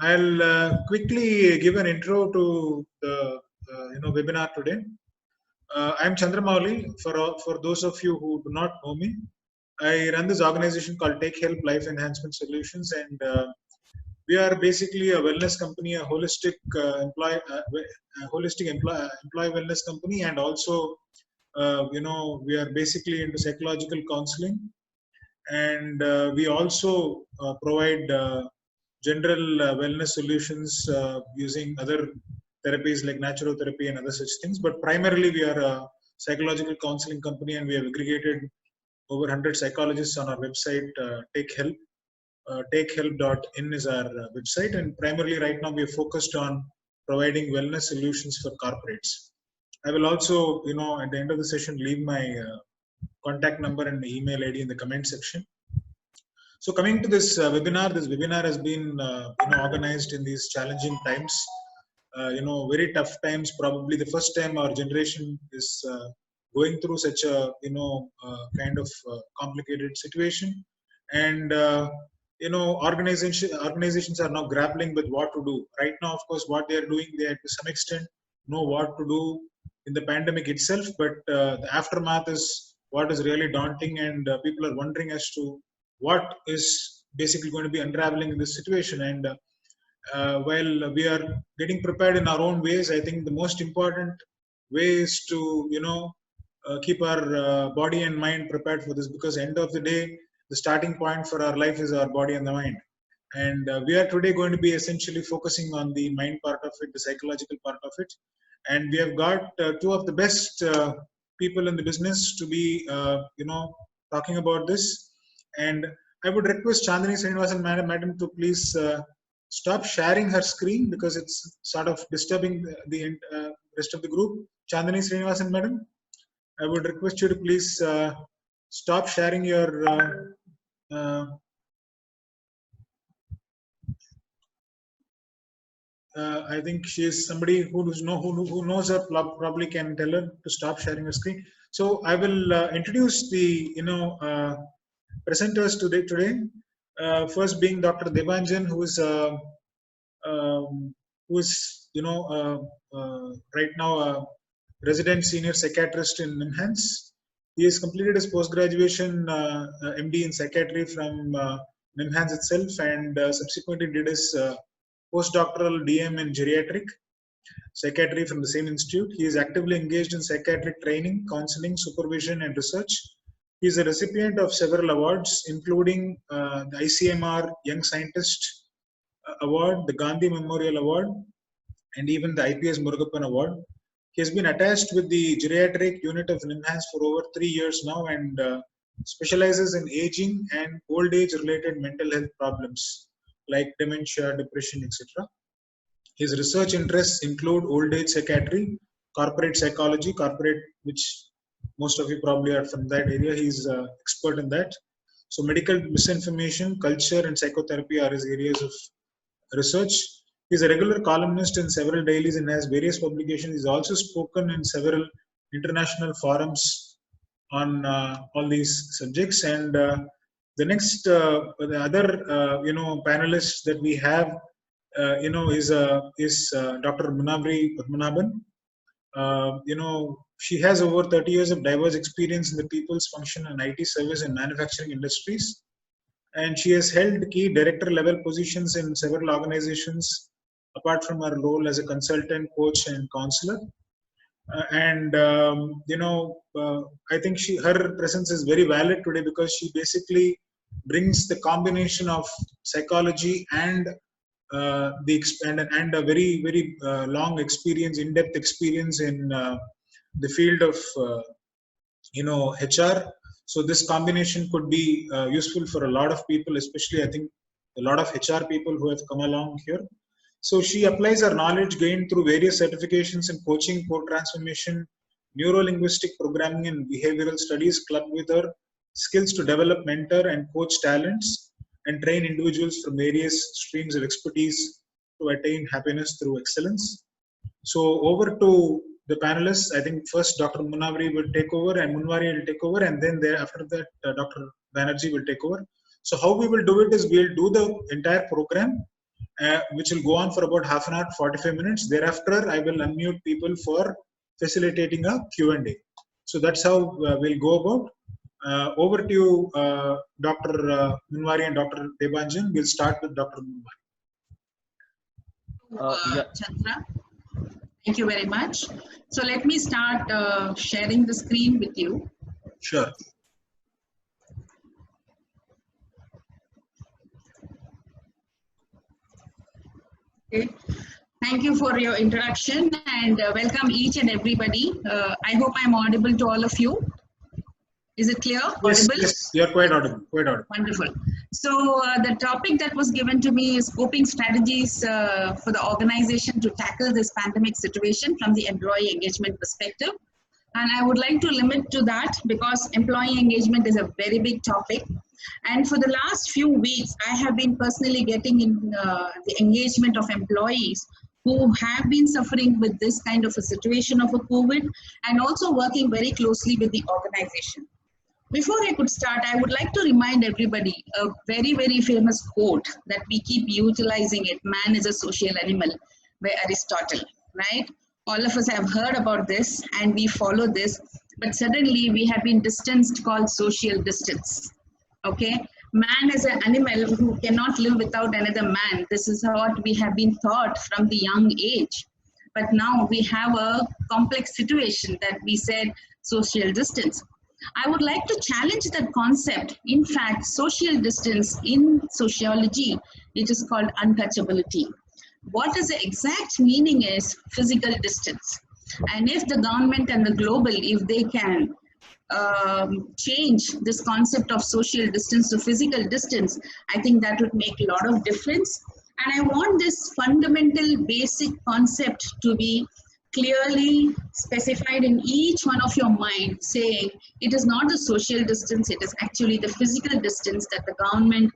I'll quickly give an intro to the webinar today. I'm Chandramouli. For those of you who do not know me, I run this organization called Take Help Life Enhancement Solutions, and we are basically a wellness company, a holistic employee wellness company, and also we are basically into psychological counseling, and we also provide general wellness solutions using other therapies like naturotherapy and other such things. But primarily, we are a psychological counseling company, and we have aggregated over 100 psychologists on our website, Take Help. Takehelp.in is our website, and primarily right now we are focused on providing wellness solutions for corporates. I will also, at the end of the session, leave my contact number and email ID in the comment section. So coming to this webinar has been organized in these challenging times, very tough times. Probably the first time our generation is going through such a kind of complicated situation, and organizations are now grappling with what to do. Right now, of course, what they are doing, they to some extent know what to do in the pandemic itself, but the aftermath is what is really daunting, and people are wondering as to what is basically going to be unraveling in this situation. And while we are getting prepared in our own ways, I think the most important way is to keep our body and mind prepared for this, because end of the day, the starting point for our life is our body and the mind. And we are today going to be essentially focusing on the mind part of it, the psychological part of it. And we have got two of the best people in the business to be talking about this. And I would request Chandani Srinivasan madam to please stop sharing her screen, because it's sort of disturbing the rest of the group. Chandani Srinivasan madam, I would request you to please stop sharing your I think she is somebody who knows her, probably can tell her to stop sharing her screen. So I will introduce the presenters today. First being Dr. Debanjan, who is right now a resident senior psychiatrist in NIMHANS. He has completed his post-graduation MD in psychiatry from NIMHANS itself, and subsequently did his postdoctoral DM in geriatric psychiatry from the same institute. He is actively engaged in psychiatric training, counseling, supervision, and research. He is a recipient of several awards, including the ICMR Young Scientist Award, the Gandhi Memorial Award, and even the IPS Murugappan Award. He has been attached with the geriatric unit of NIMHANS for over 3 years now, and specializes in aging and old age related mental health problems like dementia, depression, etc. His research interests include old age psychiatry, corporate psychology, which most of you probably are from that area. He's expert in that. So medical misinformation, culture, and psychotherapy are his areas of research. He's a regular columnist in several dailies and has various publications. He's also spoken in several international forums on all these subjects. And the next, the other, panelists that we have, is Dr. Munavri Padmanabhan. She has over 30 years of diverse experience in the people's function and IT service and manufacturing industries. And she has held key director level positions in several organizations, apart from her role as a consultant, coach, and counselor. I think her presence is very valid today, because she basically brings the combination of psychology and a very long experience, in-depth experience in the field of HR. So this combination could be useful for a lot of people, especially I think a lot of HR people who have come along here. So she applies her knowledge gained through various certifications in coaching, core transformation, neuro-linguistic programming, and behavioral studies, clubbed with her skills to develop, mentor, and coach talents, and train individuals from various streams of expertise to attain happiness through excellence. So over to the panelists. I think first Dr. Munavri will take over, and Munwari will take over, and then after that Dr. Banerjee will take over. So how we will do it is we'll do the entire program, which will go on for about half an hour, 45 minutes. Thereafter, I will unmute people for facilitating a Q&A. So that's how we'll go about. Over to you, Dr. Munwari and Dr. Debanjan. We'll start with Dr. Munwari. Chandra, thank you very much. So let me start sharing the screen with you. Sure. Okay. Thank you for your introduction and welcome each and everybody. I hope I'm audible to all of you. Is it clear? Yes, Audible? yes, you're quite audible. Quite audible. Wonderful. So the topic that was given to me is coping strategies for the organization to tackle this pandemic situation from the employee engagement perspective. And I would like to limit to that because employee engagement is a very big topic. And for the last few weeks, I have been personally getting in the engagement of employees who have been suffering with this kind of a situation of a COVID and also working very closely with the organization. Before I could start, I would like to remind everybody a very, very famous quote that we keep utilizing it, man is a social animal, by Aristotle, right? All of us have heard about this and we follow this, but suddenly we have been distanced called social distance, okay? Man is an animal who cannot live without another man. This is what we have been taught from the young age. But now we have a complex situation that we said social distance. I would like to challenge that concept. In fact, social distance in sociology, it is called untouchability. What is the exact meaning is physical distance. And if the government and the global, if they can change this concept of social distance to physical distance, I think that would make a lot of difference. And I want this fundamental basic concept to be clearly specified in each one of your mind, saying it is not the social distance, it is actually the physical distance that the government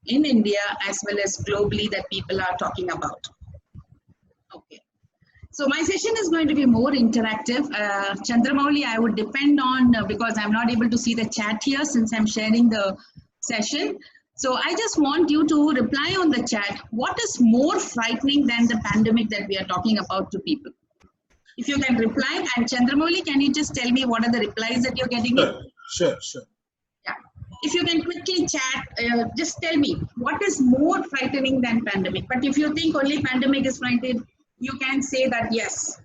in India as well as globally that people are talking about. Okay. So my session is going to be more interactive. Chandramouli, I would depend on, because I'm not able to see the chat here since I'm sharing the session. So I just want you to reply on the chat. What is more frightening than the pandemic that we are talking about to people? If you can reply, and Chandramouli, can you just tell me what are the replies that you're getting? Sure. Yeah. If you can quickly chat, just tell me what is more frightening than pandemic. But if you think only pandemic is frightening, you can say that yes.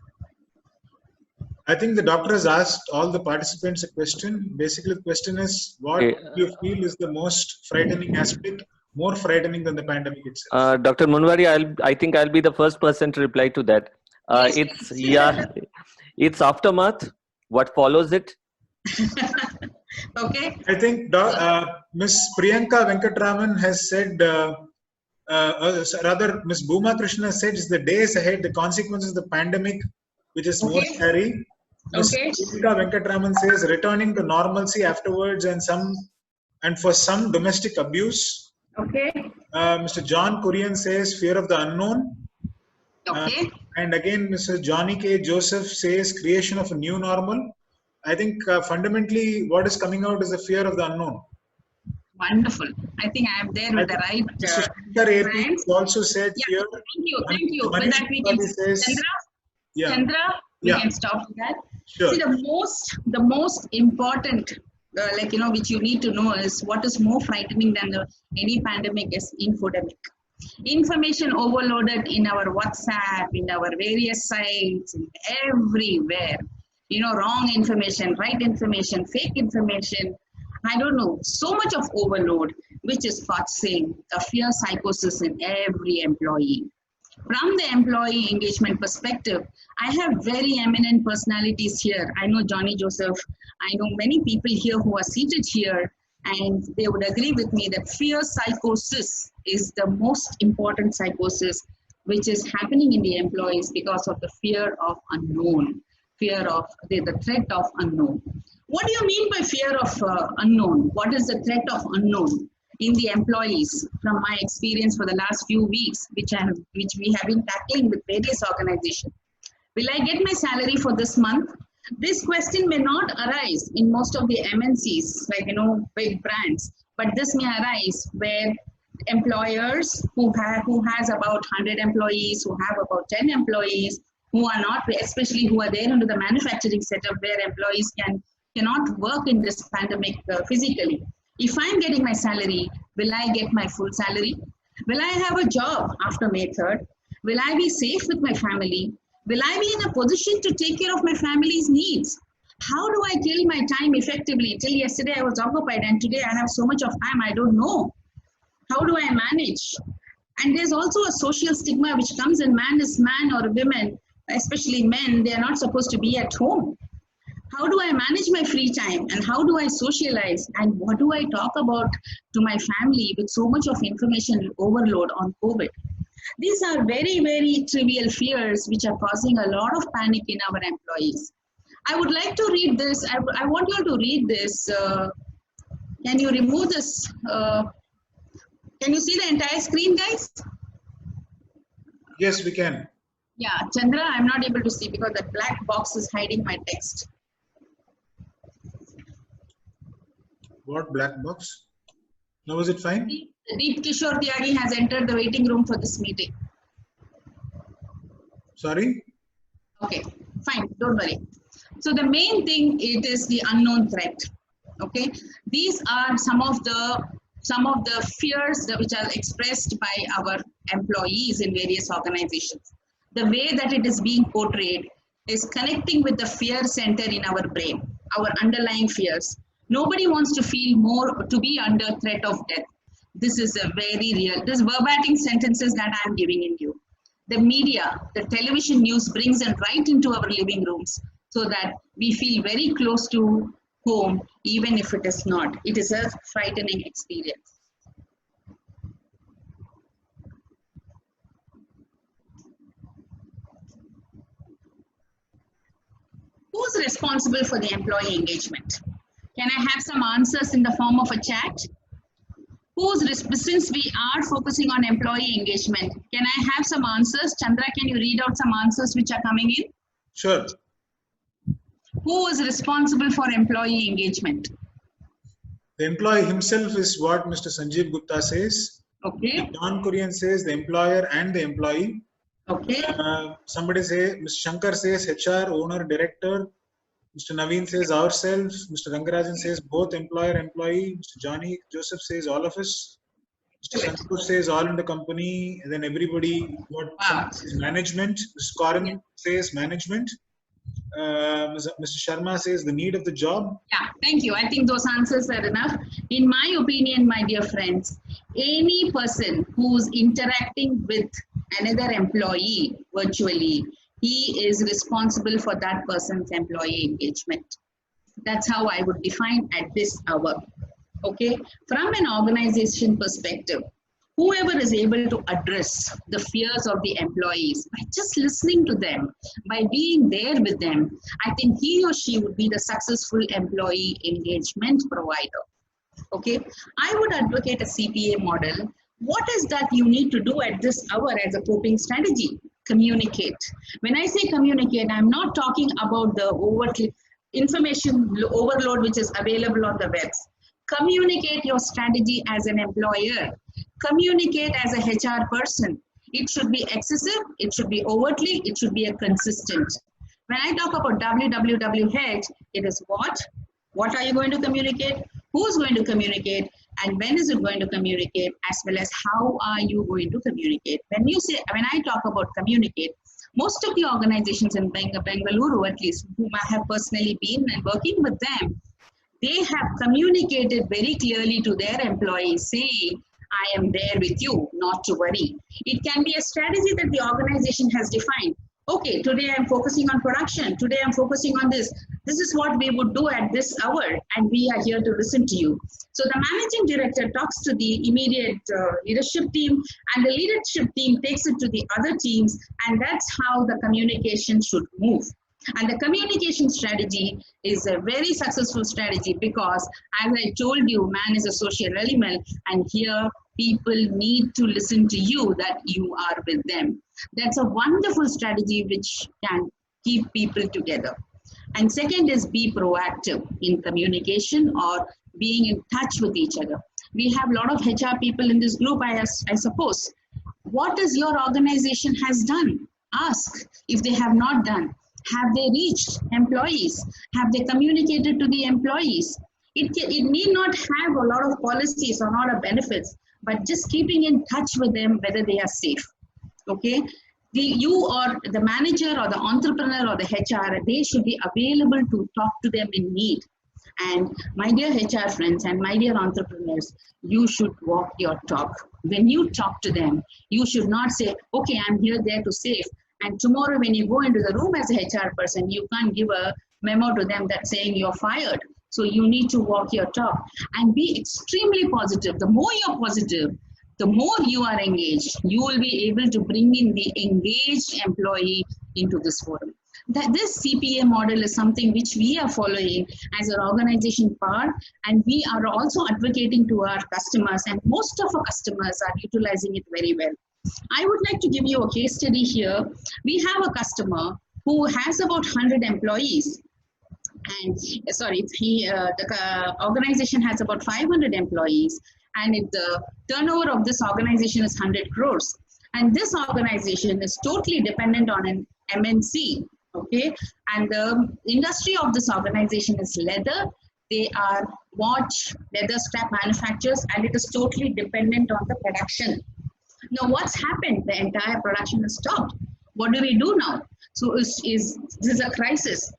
I think the doctor has asked all the participants a question. Basically, the question is, what do you feel is the most frightening aspect, more frightening than the pandemic itself? Dr. Munwari, I think I'll be the first person to reply to that. It's aftermath. What follows it? Okay. I think Ms. Priyanka Venkatraman has said, rather Ms. Bhuma Krishna said, it's the days ahead, the consequences of the pandemic, which is more scary. Ms. Priyanka Venkatraman says, returning to normalcy afterwards and for some domestic abuse. Okay. Mr. John Kurian says, fear of the unknown. Okay. And again, Mr. Johnny K. Joseph says, creation of a new normal. I think fundamentally what is coming out is the fear of the unknown. Wonderful. I think I am there with the right friends. Also said fear. Thank you. With that we can, Chandra, we can stop with that. Sure. See, the most important, which you need to know is what is more frightening than any pandemic is infodemic. Information overloaded in our WhatsApp, in our various sites, everywhere. Wrong information, right information, fake information. I don't know, so much of overload, which is causing a fear psychosis in every employee. From the employee engagement perspective, I have very eminent personalities here. I know Johnny Joseph. I know many people here who are seated here, and they would agree with me that fear psychosis is the most important psychosis which is happening in the employees because of the fear of unknown, fear of the threat of unknown. What do you mean by fear of unknown? What is the threat of unknown in the employees from my experience for the last few weeks, which we have been tackling with various organizations? Will I get my salary for this month? This question may not arise in most of the MNCs, big brands, but this may arise where employers who has about 100 employees, who have about 10 employees, who are not, especially who are there under the manufacturing setup where employees cannot work in this pandemic physically. If I'm getting my salary, will I get my full salary? Will I have a job after May 3rd? Will I be safe with my family? Will I be in a position to take care of my family's needs? How do I kill my time effectively? Till yesterday I was occupied and today I have so much of time, I don't know. How do I manage? And there's also a social stigma which comes in man or women, especially men, they are not supposed to be at home. How do I manage my free time and how do I socialize and what do I talk about to my family with so much of information overload on COVID? These are very, very trivial fears which are causing a lot of panic in our employees. I would like to read this. I want you all to read this. Can you remove this? Can you see the entire screen, guys? Yes, we can. Yeah, Chandra, I'm not able to see because that black box is hiding my text. What black box? Now is it fine? Deep Kishore Tyagi has entered the waiting room for this meeting. Sorry? Okay, fine, don't worry. So the main thing, it is the unknown threat. Okay, these are some of the fears which are expressed by our employees in various organizations. The way that it is being portrayed is connecting with the fear center in our brain, our underlying fears. Nobody wants to feel to be under threat of death. This is a very real, this verbatim sentences that I'm giving in you. The media, the television news brings it right into our living rooms so that we feel very close to home, even if it is not. It is a frightening experience. Who's responsible for the employee engagement? Can I have some answers in the form of a chat? Since we are focusing on employee engagement, can I have some answers? Chandra, can you read out some answers which are coming in? Sure. Who is responsible for employee engagement? The employee himself is what Mr. Sanjeev Gupta says. Okay. Don Kurian says the employer and the employee. Okay. Somebody say, Mr. Shankar says HR, owner, director. Mr. Naveen says ourselves. Mr. Rangarajan says both employer, employee. Mr. Johnny Joseph says all of us. Mr. Santosh says all in the company. And then everybody, says management. Mr. Karan says management. Mr. Sharma says the need of the job. Yeah, thank you. I think those answers are enough. In my opinion, my dear friends, any person who's interacting with another employee virtually, he is responsible for that person's employee engagement. That's how I would define at this hour. Okay, from an organization perspective, whoever is able to address the fears of the employees by just listening to them, by being there with them, I think he or she would be the successful employee engagement provider. Okay, I would advocate a CPA model. What is that you need to do at this hour as a coping strategy? Communicate. When I say communicate, I'm not talking about the information overload which is available on the webs. Communicate your strategy as an employer. Communicate as a HR person. It should be excessive, it should be overtly, it should be a consistent. When I talk about WWWH, it is what are you going to communicate, who's going to communicate, and when is it going to communicate, as well as how are you going to communicate. When I talk about communicate, most of the organizations in Bengaluru, at least, whom I have personally been and working with them, they have communicated very clearly to their employees saying, I am there with you, not to worry. It can be a strategy that the organization has defined. Okay, today I'm focusing on production. Today I'm focusing on this. This is what we would do at this hour, and we are here to listen to you. So the managing director talks to the immediate leadership team, and the leadership team takes it to the other teams, and that's how the communication should move. And the communication strategy is a very successful strategy because, as I told you, man is a social animal, and here people need to listen to you, that you are with them. That's a wonderful strategy which can keep people together. And second is be proactive in communication or being in touch with each other. We have a lot of HR people in this group, I suppose. What is your organization has done? Ask. If they have not done, have they reached employees? Have they communicated to the employees? It need not have a lot of policies or not of benefits, but just keeping in touch with them whether they are safe. Okay, you or the manager or the entrepreneur or the HR, they should be available to talk to them in need. And my dear HR friends and my dear entrepreneurs, you should walk your talk. When you talk to them, you should not say, okay, I'm here there to save. And tomorrow when you go into the room as a HR person, you can't give a memo to them that saying you're fired. So you need to walk your talk and be extremely positive. The more you're positive, the more you are engaged, you will be able to bring in the engaged employee into this forum. This CPA model is something which we are following as an organization part, and we are also advocating to our customers, and most of our customers are utilizing it very well. I would like to give you a case study here. We have a customer who has about 100 employees. And the organization has about 500 employees, and the turnover of this organization is 100 crores. And this organization is totally dependent on an MNC, okay? And the industry of this organization is leather. They are watch, leather strap manufacturers, and it is totally dependent on the production. Now, what's happened? The entire production is stopped. What do we do now? So this is a crisis.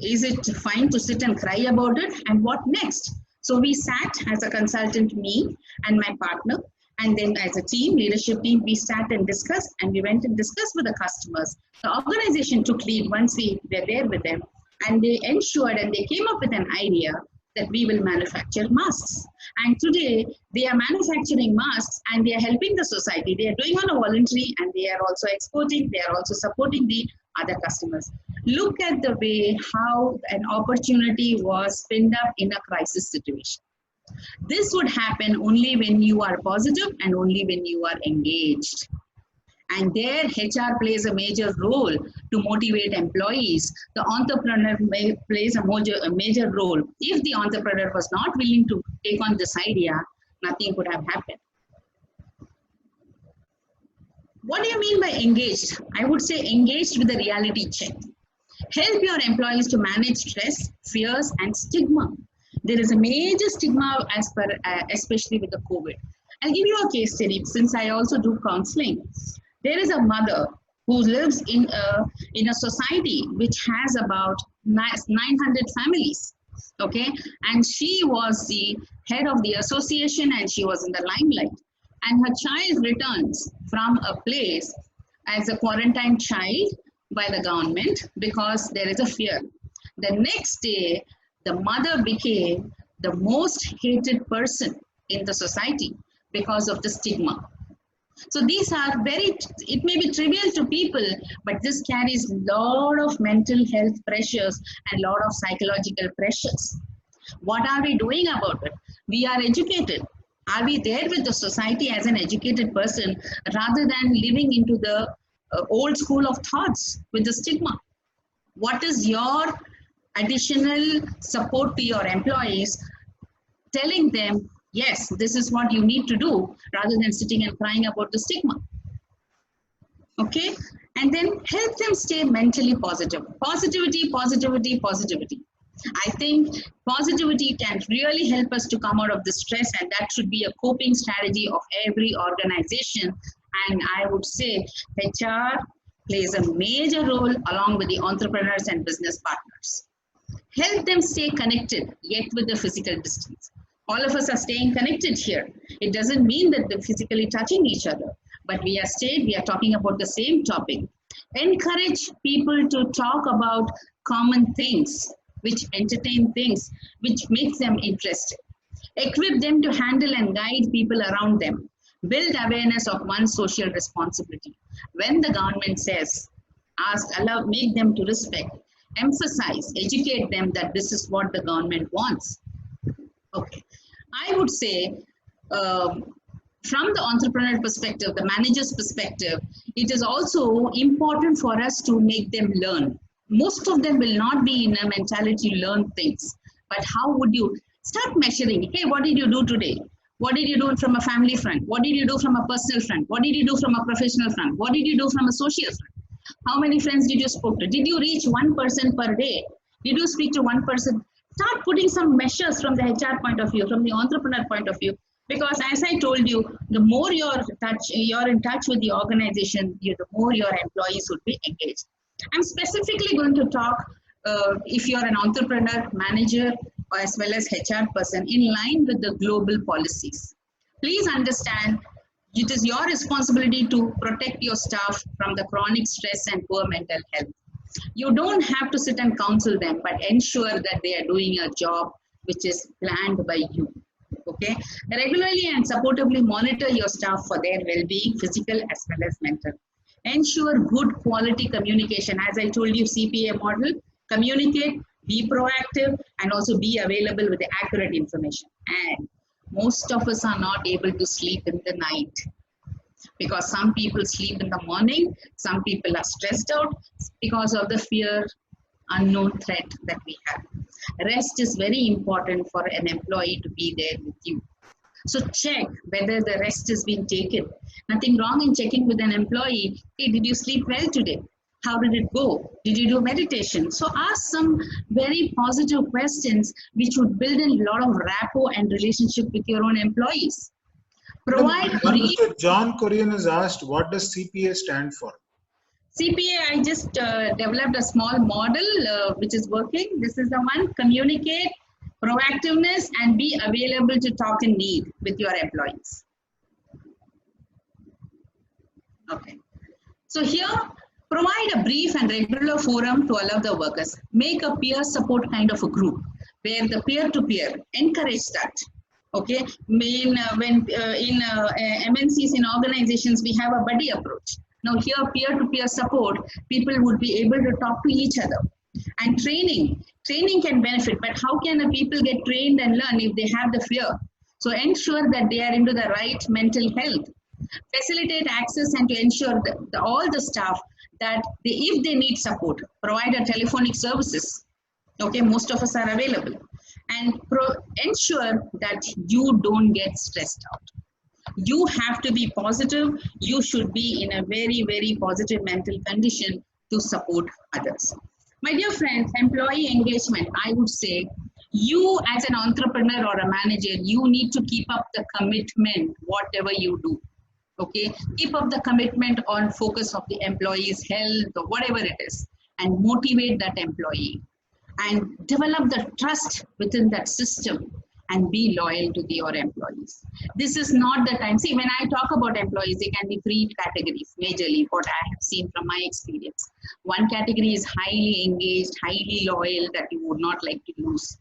Is it fine to sit and cry about it? And what next? So we sat as a consultant, me and my partner, and then as a team, leadership team, we sat and discussed, and we went and discussed with the customers. The organization took lead once we were there with them, and they ensured and they came up with an idea that we will manufacture masks. And today they are manufacturing masks and they are helping the society. They are doing on a voluntary, and they are also exporting. They are also supporting the other customers. Look at the way how an opportunity was pinned up in a crisis situation. This would happen only when you are positive and only when you are engaged. And there HR plays a major role to motivate employees. The entrepreneur plays a major role. If the entrepreneur was not willing to take on this idea, nothing could have happened. What do you mean by engaged? I would say engaged with a reality check. Help your employees to manage stress, fears, and stigma. There is a major stigma especially with the COVID. I'll give you a case study since I also do counseling. There is a mother who lives in a society which has about 900 families, okay? And she was the head of the association and she was in the limelight. And her child returns from a place as a quarantine child by the government because there is a fear. The next day, the mother became the most hated person in the society because of the stigma. So these are it may be trivial to people, but this carries a lot of mental health pressures and a lot of psychological pressures. What are we doing about it? We are educated. Are we there with the society as an educated person rather than living into the old school of thoughts with the stigma? What is your additional support to your employees, telling them, yes, this is what you need to do, rather than sitting and crying about the stigma? Okay? And then help them stay mentally positive. Positivity, positivity, positivity. I think positivity can really help us to come out of the stress, and that should be a coping strategy of every organization. And I would say HR plays a major role along with the entrepreneurs and business partners. Help them stay connected, yet with the physical distance. All of us are staying connected here. It doesn't mean that they're physically touching each other, but we are talking about the same topic. Encourage people to talk about common things, which entertain things, which makes them interested. Equip them to handle and guide people around them. Build awareness of one's social responsibility. When the government says, make them to respect, emphasize, educate them that this is what the government wants. Okay, I would say from the entrepreneurial perspective, the manager's perspective, it is also important for us to make them learn. Most of them will not be in a mentality to learn things, but how would you start measuring? Hey, what did you do today? What did you do from a family front? What did you do from a personal front? What did you do from a professional front? What did you do from a social front? How many friends did you spoke to? Did you reach one person per day? Did you speak to one person? Start putting some measures from the HR point of view, from the entrepreneur point of view. Because as I told you, the more you're in touch with the organization, the more your employees would be engaged. I'm specifically going to talk if you're an entrepreneur, manager, or as well as HR person in line with the global policies. Please understand, it is your responsibility to protect your staff from the chronic stress and poor mental health. You don't have to sit and counsel them, but ensure that they are doing a job which is planned by you. Okay, regularly and supportively monitor your staff for their well-being, physical as well as mental. Ensure good quality communication. As I told you, CPA model, communicate, be proactive, and also be available with the accurate information. And most of us are not able to sleep in the night because some people sleep in the morning, some people are stressed out because of the fear, unknown threat that we have. Rest is very important for an employee to be there with you. So check whether the rest is being taken. Nothing wrong in checking with an employee. Hey, did you sleep well today? How did it go? Did you do meditation? So ask some very positive questions which would build a lot of rapport and relationship with your own employees. Provide Mr. John Korean has asked, what does CPA stand for? CPA, I just developed a small model which is working. This is the one: communicate, proactiveness, and be available to talk in need with your employees. Okay. So here, provide a brief and regular forum to allow the workers. Make a peer support kind of a group where the peer-to-peer, encourage that. Okay. In MNCs, in organizations, we have a buddy approach. Now here, peer-to-peer support, people would be able to talk to each other. And training can benefit, but how can the people get trained and learn if they have the fear? So ensure that they are into the right mental health. Facilitate access and to ensure that all the staff that if they need support, provide a telephonic services. Okay, most of us are available. And ensure that you don't get stressed out. You have to be positive. You should be in a very, very positive mental condition to support others. My dear friends, employee engagement, I would say, you as an entrepreneur or a manager, you need to keep up the commitment, whatever you do. Okay, keep up the commitment on focus of the employee's health or whatever it is, and motivate that employee and develop the trust within that system and be loyal to your employees. This is not the time. See, when I talk about employees, they can be three categories, majorly, what I have seen from my experience. One category is highly engaged, highly loyal, that you would not like to lose.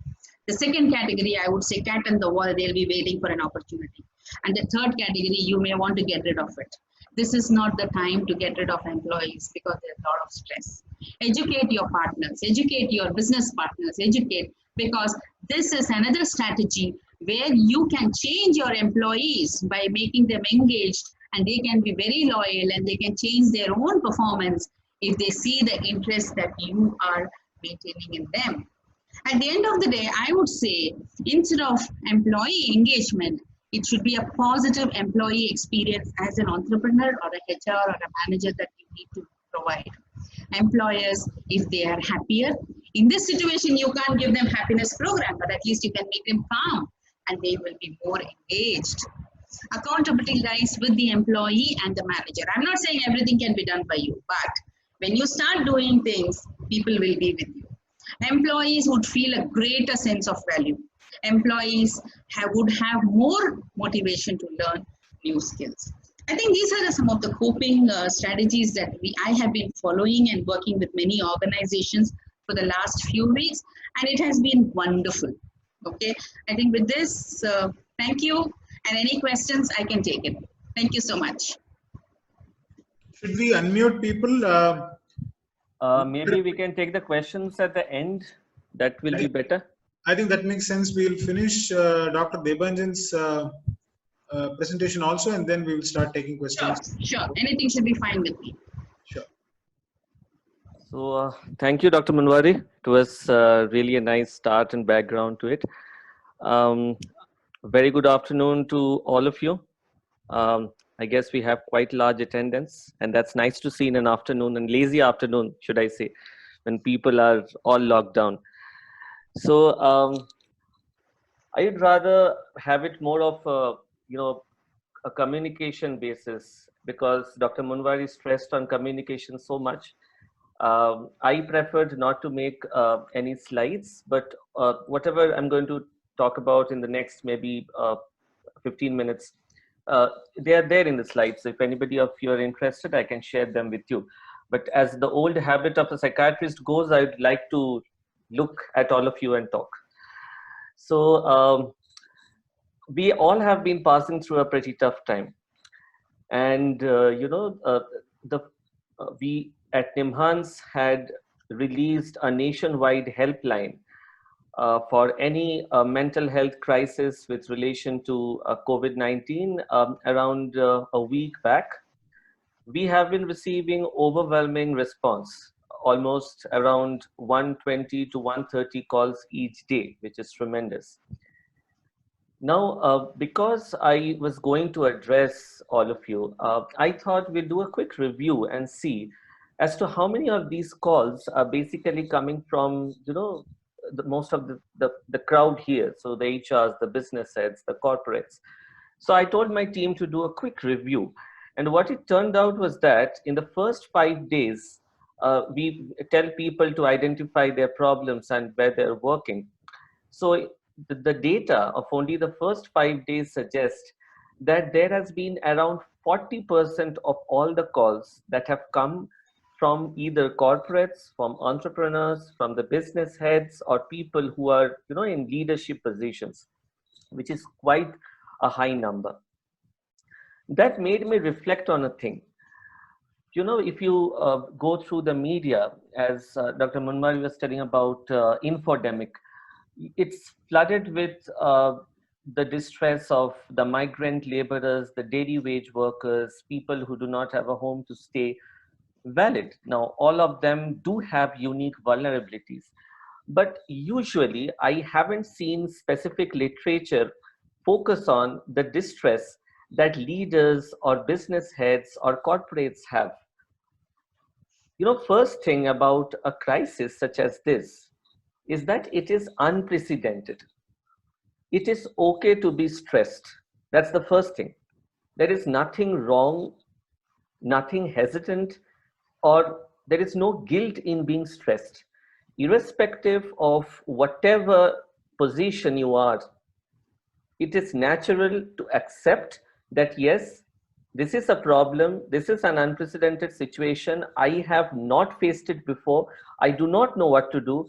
The second category, I would say, cat and the wall, they'll be waiting for an opportunity. And the third category, you may want to get rid of it. This is not the time to get rid of employees because there's a lot of stress. Educate your partners, educate your business partners, educate, because this is another strategy where you can change your employees by making them engaged, and they can be very loyal and they can change their own performance if they see the interest that you are maintaining in them. At the end of the day, I would say, instead of employee engagement, it should be a positive employee experience as an entrepreneur or a HR or a manager that you need to provide. Employers, if they are happier, in this situation, you can't give them happiness program, but at least you can make them calm and they will be more engaged. Accountability lies with the employee and the manager. I'm not saying everything can be done by you, but when you start doing things, people will be with you. Employees would feel a greater sense of value. Employees would have more motivation to learn new skills. I think these are some of the coping strategies that I have been following and working with many organizations for the last few weeks, and it has been wonderful. Okay, I think with this, thank you, and any questions I can take it. Thank you so much. Should we unmute people? Maybe we can take the questions at the end. That will be better. I think that makes sense. We will finish Dr. Debanjan's presentation also, and then we will start taking questions. Sure. Anything should be fine with me. Sure. So thank you, Dr. Manwari. It was really a nice start and background to it. Very good afternoon to all of you. I guess we have quite large attendance, and that's nice to see in an afternoon, and lazy afternoon, should I say, when people are all locked down. So I'd rather have it more of a communication basis, because Dr. Munwari stressed on communication so much. I preferred not to make any slides, but whatever I'm going to talk about in the next maybe 15 minutes, they are there in the slides. So if anybody of you are interested, I can share them with you. But as the old habit of a psychiatrist goes, I'd like to look at all of you and talk. So we all have been passing through a pretty tough time. And, we at NIMHANS had released a nationwide helpline for any mental health crisis with relation to COVID-19 around a week back. We have been receiving overwhelming response, almost around 120 to 130 calls each day, which is tremendous. Now, because I was going to address all of you, I thought we'll do a quick review and see as to how many of these calls are basically coming from, most of the crowd here. So the HRs, the business heads, the corporates. So I told my team to do a quick review. And what it turned out was that in the first 5 days, we tell people to identify their problems and where they're working. So the data of only the first 5 days suggests that there has been around 40% of all the calls that have come from either corporates, from entrepreneurs, from the business heads, or people who are in leadership positions, which is quite a high number. That made me reflect on a thing. If you go through the media, as Dr. Munwari was telling about infodemic, it's flooded with the distress of the migrant laborers, the daily wage workers, people who do not have a home to stay. Valid. Now, all of them do have unique vulnerabilities. But usually, I haven't seen specific literature focus on the distress that leaders or business heads or corporates have. First thing about a crisis such as this is that it is unprecedented. It is okay to be stressed. That's the first thing. There is nothing wrong, nothing hesitant, or there is no guilt in being stressed. Irrespective of whatever position you are, it is natural to accept that yes, this is a problem, this is an unprecedented situation, I have not faced it before, I do not know what to do.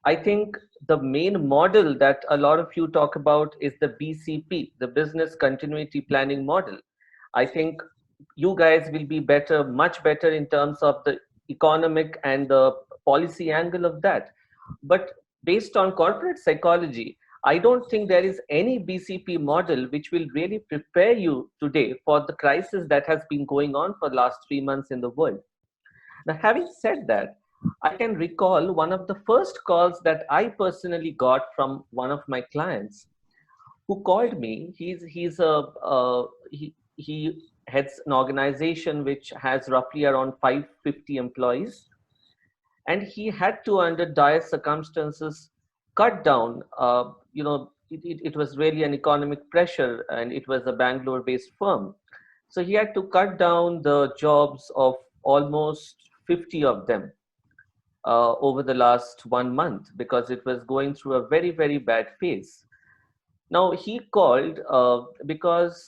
I think the main model that a lot of you talk about is the BCP, the Business Continuity Planning model. I think you guys will be better, much better in terms of the economic and the policy angle of that. But based on corporate psychology, I don't think there is any BCP model which will really prepare you today for the crisis that has been going on for the last 3 months in the world. Now, having said that, I can recall one of the first calls that I personally got from one of my clients who called me. He heads an organization which has roughly around 550 employees. And he had to, under dire circumstances, cut down, it was really an economic pressure, and it was a Bangalore-based firm. So he had to cut down the jobs of almost 50 of them over the last 1 month because it was going through a very, very bad phase. Now he called because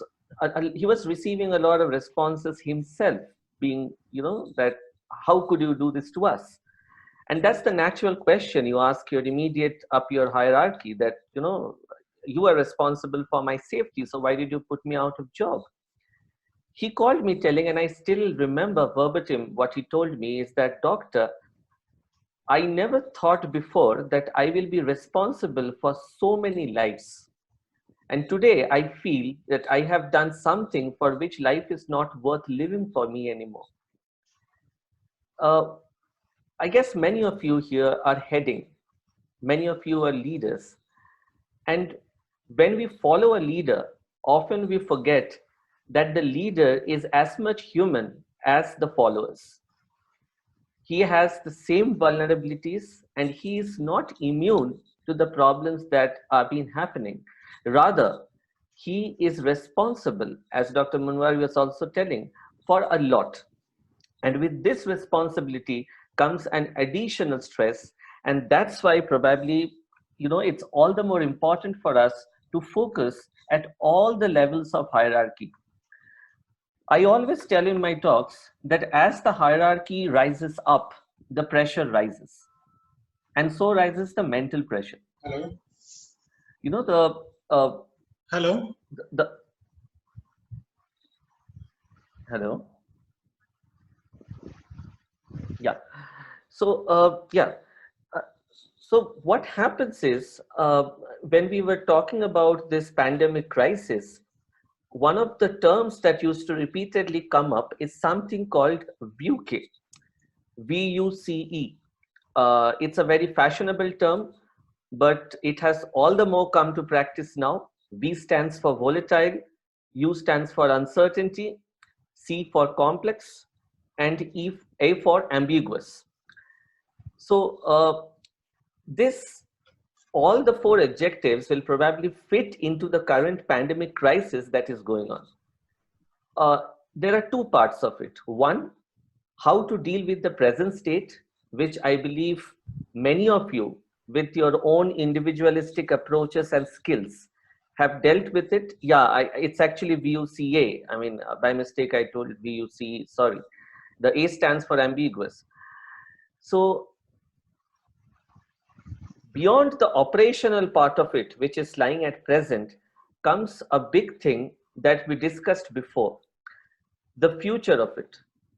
he was receiving a lot of responses himself, being, that how could you do this to us? And that's the natural question you ask your immediate up your hierarchy, that, you are responsible for my safety, so why did you put me out of job? He called me telling, and I still remember verbatim what he told me, is that, doctor, I never thought before that I will be responsible for so many lives. And today I feel that I have done something for which life is not worth living for me anymore. I guess many of you here are heading, many of you are leaders. And when we follow a leader, often we forget that the leader is as much human as the followers. He has the same vulnerabilities and he is not immune to the problems that are been happening. Rather, he is responsible, as Dr. Munwari was also telling, for a lot. And with this responsibility comes an additional stress. And that's why probably, it's all the more important for us to focus at all the levels of hierarchy. I always tell in my talks that as the hierarchy rises up, the pressure rises. And so rises the mental pressure. Hello. Hello. Hello. Yeah. So so what happens is when we were talking about this pandemic crisis, one of the terms that used to repeatedly come up is something called VUCE. VUCE. It's a very fashionable term, but it has all the more come to practice now. V stands for volatile, U stands for uncertainty, C for complex, and A for ambiguous. So all the four adjectives will probably fit into the current pandemic crisis that is going on. There are two parts of it. One, how to deal with the present state, which I believe many of you, with your own individualistic approaches and skills, have dealt with it. Yeah, it's actually VUCA. I mean, by mistake, I told it VUCE, sorry. The A stands for ambiguous. So beyond the operational part of it, which is lying at present, comes a big thing that we discussed before, the future of it,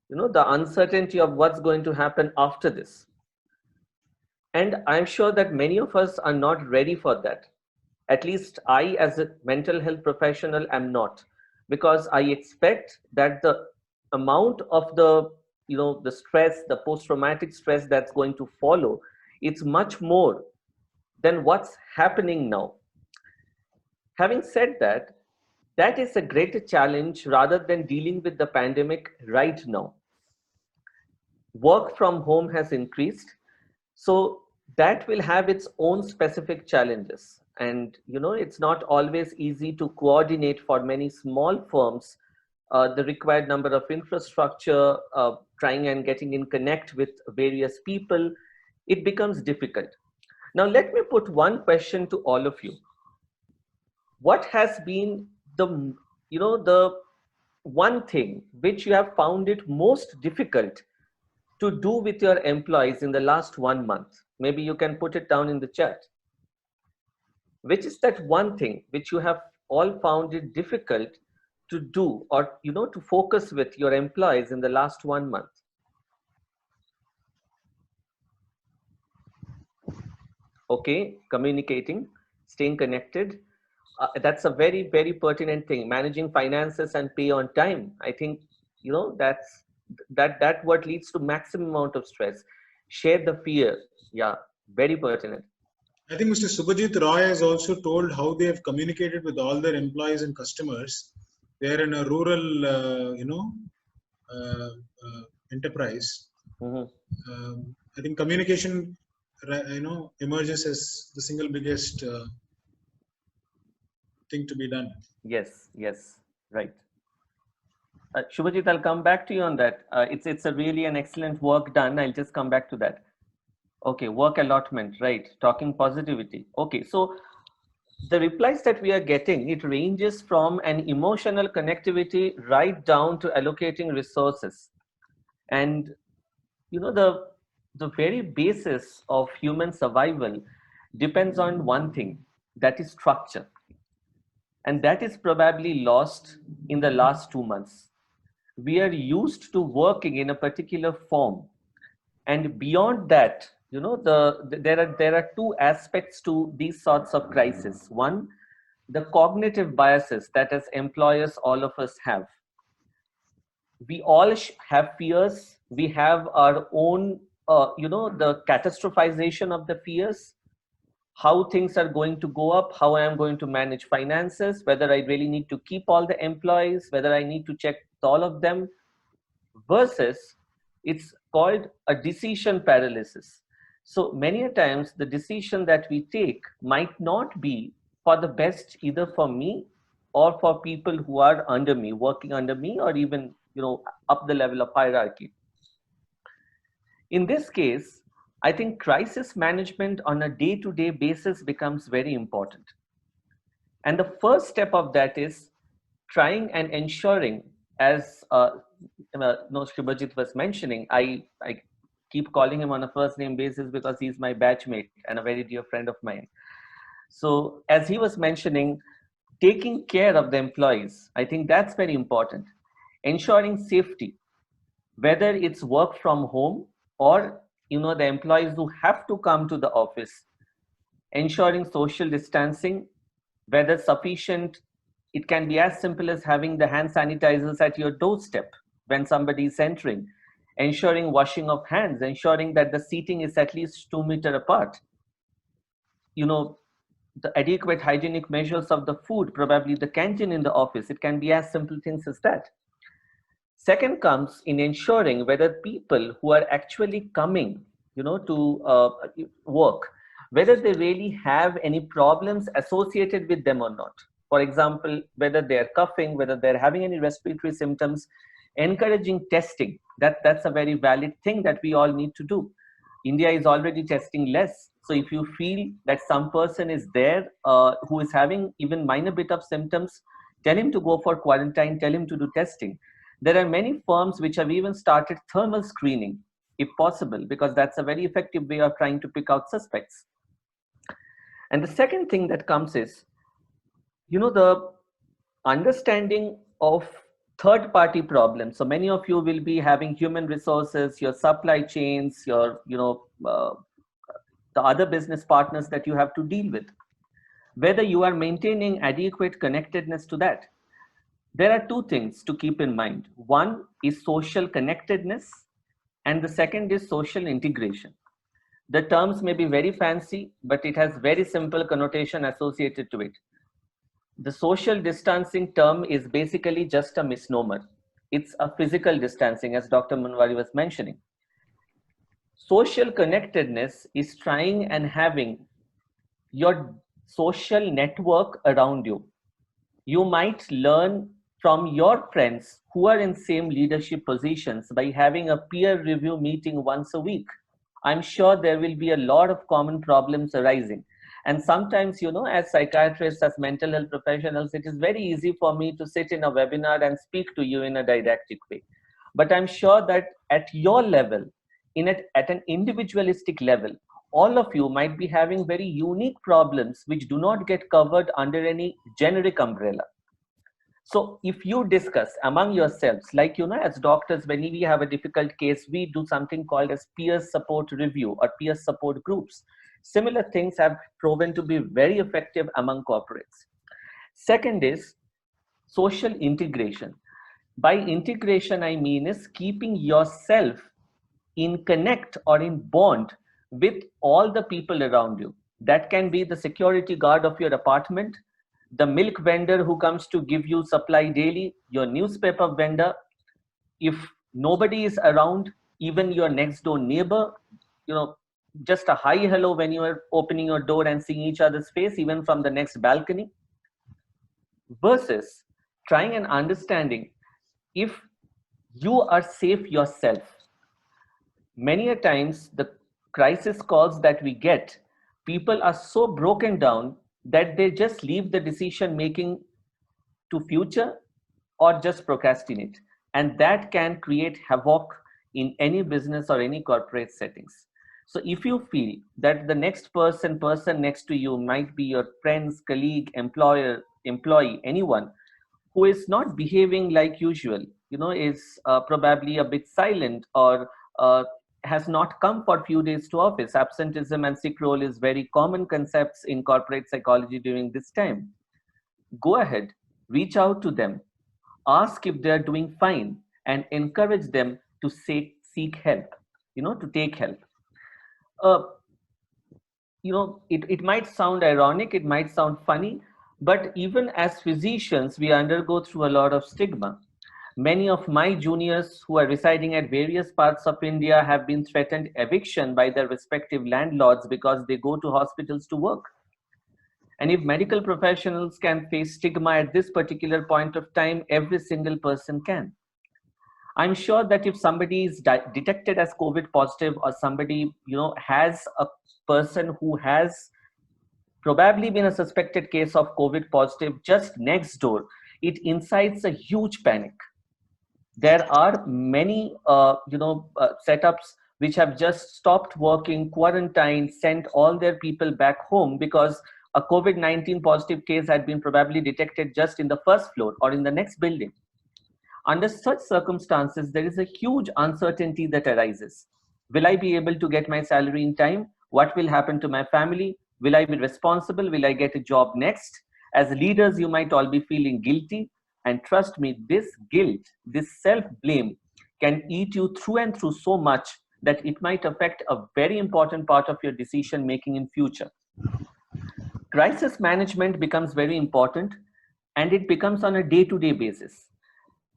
the uncertainty of what's going to happen after this. And I'm sure that many of us are not ready for that. At least I, as a mental health professional, am not, because I expect that the amount of the stress, the post-traumatic stress that's going to follow, it's much more than what's happening now. Having said that, that is a greater challenge rather than dealing with the pandemic right now. Work from home has increased, so that will have its own specific challenges. And it's not always easy to coordinate for many small firms the required number of infrastructure, trying and getting in connect with various people. It becomes difficult. Now, let me put one question to all of you. What has been the one thing which you have found it most difficult to do with your employees in the last 1 month? Maybe you can put it down in the chat. Which is that one thing which you have all found it difficult to do, or to focus with your employees in the last 1 month? Okay, communicating, staying connected. That's a very, very pertinent thing. Managing finances and pay on time. I think, that's what leads to maximum amount of stress. Share the fear. Yeah, very pertinent. I think Mr. Subhajit Roy has also told how they have communicated with all their employees and customers. They are in a rural, enterprise. Mm-hmm. I think communication, emerges as the single biggest thing to be done. Yes, right. Shubhajit, I'll come back to you on that. It's a really an excellent work done. I'll just come back to that. Okay, work allotment, right? Talking positivity. Okay, so the replies that we are getting, it ranges from an emotional connectivity right down to allocating resources. And the very basis of human survival depends on one thing, that is structure. And that is probably lost in the last 2 months. We are used to working in a particular form. And beyond that, there are two aspects to these sorts of crises. One, the cognitive biases that as employers, all of us have. We all have fears. We have our own, the catastrophization of the fears. how things are going to go up, how I am going to manage finances, whether I really need to keep all the employees, whether I need to check all of them, versus it's called a decision paralysis. So many a times the decision that we take might not be for the best either for me or for people who are under me, working under me, or even up the level of hierarchy. In this case, I think crisis management on a day-to-day basis becomes very important. And the first step of that is trying and ensuring, as Shubhajit was mentioning, I keep calling him on a first name basis because he's my batchmate and a very dear friend of mine. So as he was mentioning, taking care of the employees, I think that's very important. Ensuring safety, whether it's work from home or the employees who have to come to the office. Ensuring social distancing, whether sufficient, it can be as simple as having the hand sanitizers at your doorstep when somebody is entering. Ensuring washing of hands, ensuring that the seating is at least 2 meters apart. The adequate hygienic measures of the food, probably the canteen in the office. It can be as simple things as that. Second comes in ensuring whether people who are actually coming, to work, whether they really have any problems associated with them or not. For example, whether they're coughing, whether they're having any respiratory symptoms, encouraging testing. That's a very valid thing that we all need to do. India is already testing less. So if you feel that some person is there who is having even minor bit of symptoms, tell him to go for quarantine, tell him to do testing. There are many firms which have even started thermal screening, if possible, because that's a very effective way of trying to pick out suspects. And the second thing that comes is, the understanding of third-party problems. So many of you will be having human resources, your supply chains, your, the other business partners that you have to deal with. Whether you are maintaining adequate connectedness to that. There are two things to keep in mind. One is social connectedness, and the second is social integration. The terms may be very fancy, but it has very simple connotation associated to it. The social distancing term is basically just a misnomer. It's a physical distancing, as Dr. Manwari was mentioning. Social connectedness is trying and having your social network around you. You might learn from your friends who are in same leadership positions by having a peer review meeting once a week. I'm sure there will be a lot of common problems arising. And sometimes, as psychiatrists, as mental health professionals, it is very easy for me to sit in a webinar and speak to you in a didactic way. But I'm sure that at your level, at an individualistic level, all of you might be having very unique problems which do not get covered under any generic umbrella. So if you discuss among yourselves, like, as doctors, when we have a difficult case, we do something called as peer support review or peer support groups. Similar things have proven to be very effective among corporates. Second is social integration. By integration, I mean is keeping yourself in connect or in bond with all the people around you. That can be the security guard of your apartment, the milk vendor who comes to give you supply daily, your newspaper vendor. If nobody is around, even your next door neighbor, just a hi hello when you are opening your door and seeing each other's face, even from the next balcony. Versus trying and understanding if you are safe yourself. Many a times the crisis calls that we get, people are so broken down that they just leave the decision making to future or just procrastinate. And that can create havoc in any business or any corporate settings. So if you feel that the next person next to you might be your friends, colleague, employer, employee, anyone who is not behaving like usual, is probably a bit silent or has not come for a few days to office. Absenteeism and sick roll is very common concepts in corporate psychology during this time. Go ahead, reach out to them, ask if they're doing fine, and encourage them to seek help, to take help. it might sound ironic, it might sound funny, but even as physicians, we undergo through a lot of stigma. Many of my juniors who are residing at various parts of India have been threatened eviction by their respective landlords because they go to hospitals to work. And if medical professionals can face stigma at this particular point of time, every single person can. I'm sure that if somebody is detected as COVID positive, or somebody, has a person who has probably been a suspected case of COVID positive just next door, it incites a huge panic. There are many, setups which have just stopped working, quarantined, sent all their people back home because a COVID-19 positive case had been probably detected just in the first floor or in the next building. Under such circumstances, there is a huge uncertainty that arises. Will I be able to get my salary in time? What will happen to my family? Will I be responsible? Will I get a job next? As leaders, you might all be feeling guilty. And trust me, this guilt, this self-blame can eat you through and through so much that it might affect a very important part of your decision making in future. Crisis management becomes very important, and it becomes on a day-to-day basis.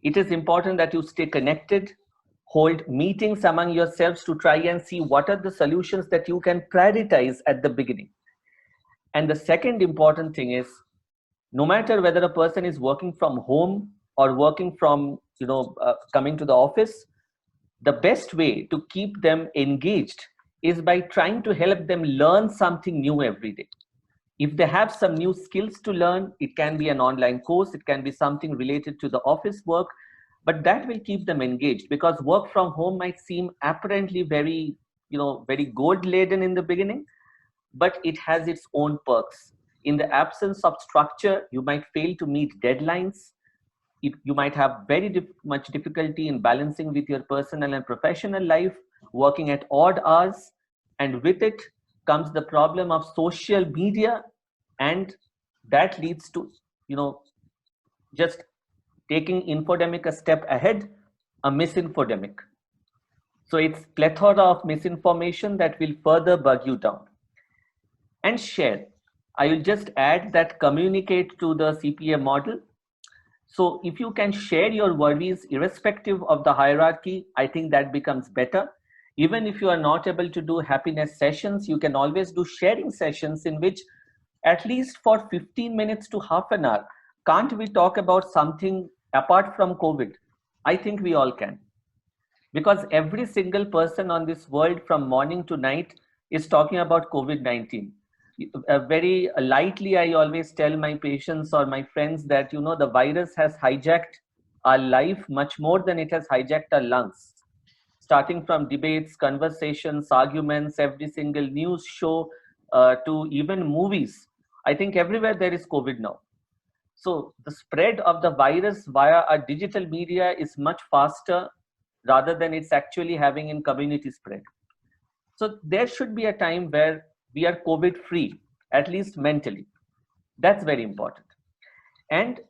It is important that you stay connected, hold meetings among yourselves to try and see what are the solutions that you can prioritize at the beginning. And the second important thing is, no matter whether a person is working from home or working from, coming to the office, the best way to keep them engaged is by trying to help them learn something new every day. If they have some new skills to learn, it can be an online course, it can be something related to the office work, but that will keep them engaged, because work from home might seem apparently very, very gold laden in the beginning, but it has its own perks. In the absence of structure, you might fail to meet deadlines. You might have very much difficulty in balancing with your personal and professional life, working at odd hours, and with it comes the problem of social media, and that leads to, just taking infodemic a step ahead, a misinfodemic. So it's plethora of misinformation that will further bug you down. And share. I will just add that communicate to the CPA model. So if you can share your worries irrespective of the hierarchy, I think that becomes better. Even if you are not able to do happiness sessions, you can always do sharing sessions in which, at least for 15 minutes to half an hour, can't we talk about something apart from COVID? I think we all can. Because every single person on this world from morning to night is talking about COVID-19. Very lightly, I always tell my patients or my friends that, the virus has hijacked our life much more than it has hijacked our lungs. Starting from debates, conversations, arguments, every single news show, to even movies. I think everywhere there is COVID now. So the spread of the virus via our digital media is much faster rather than it's actually having in community spread. So there should be a time where we are COVID free, at least mentally. That's very important. And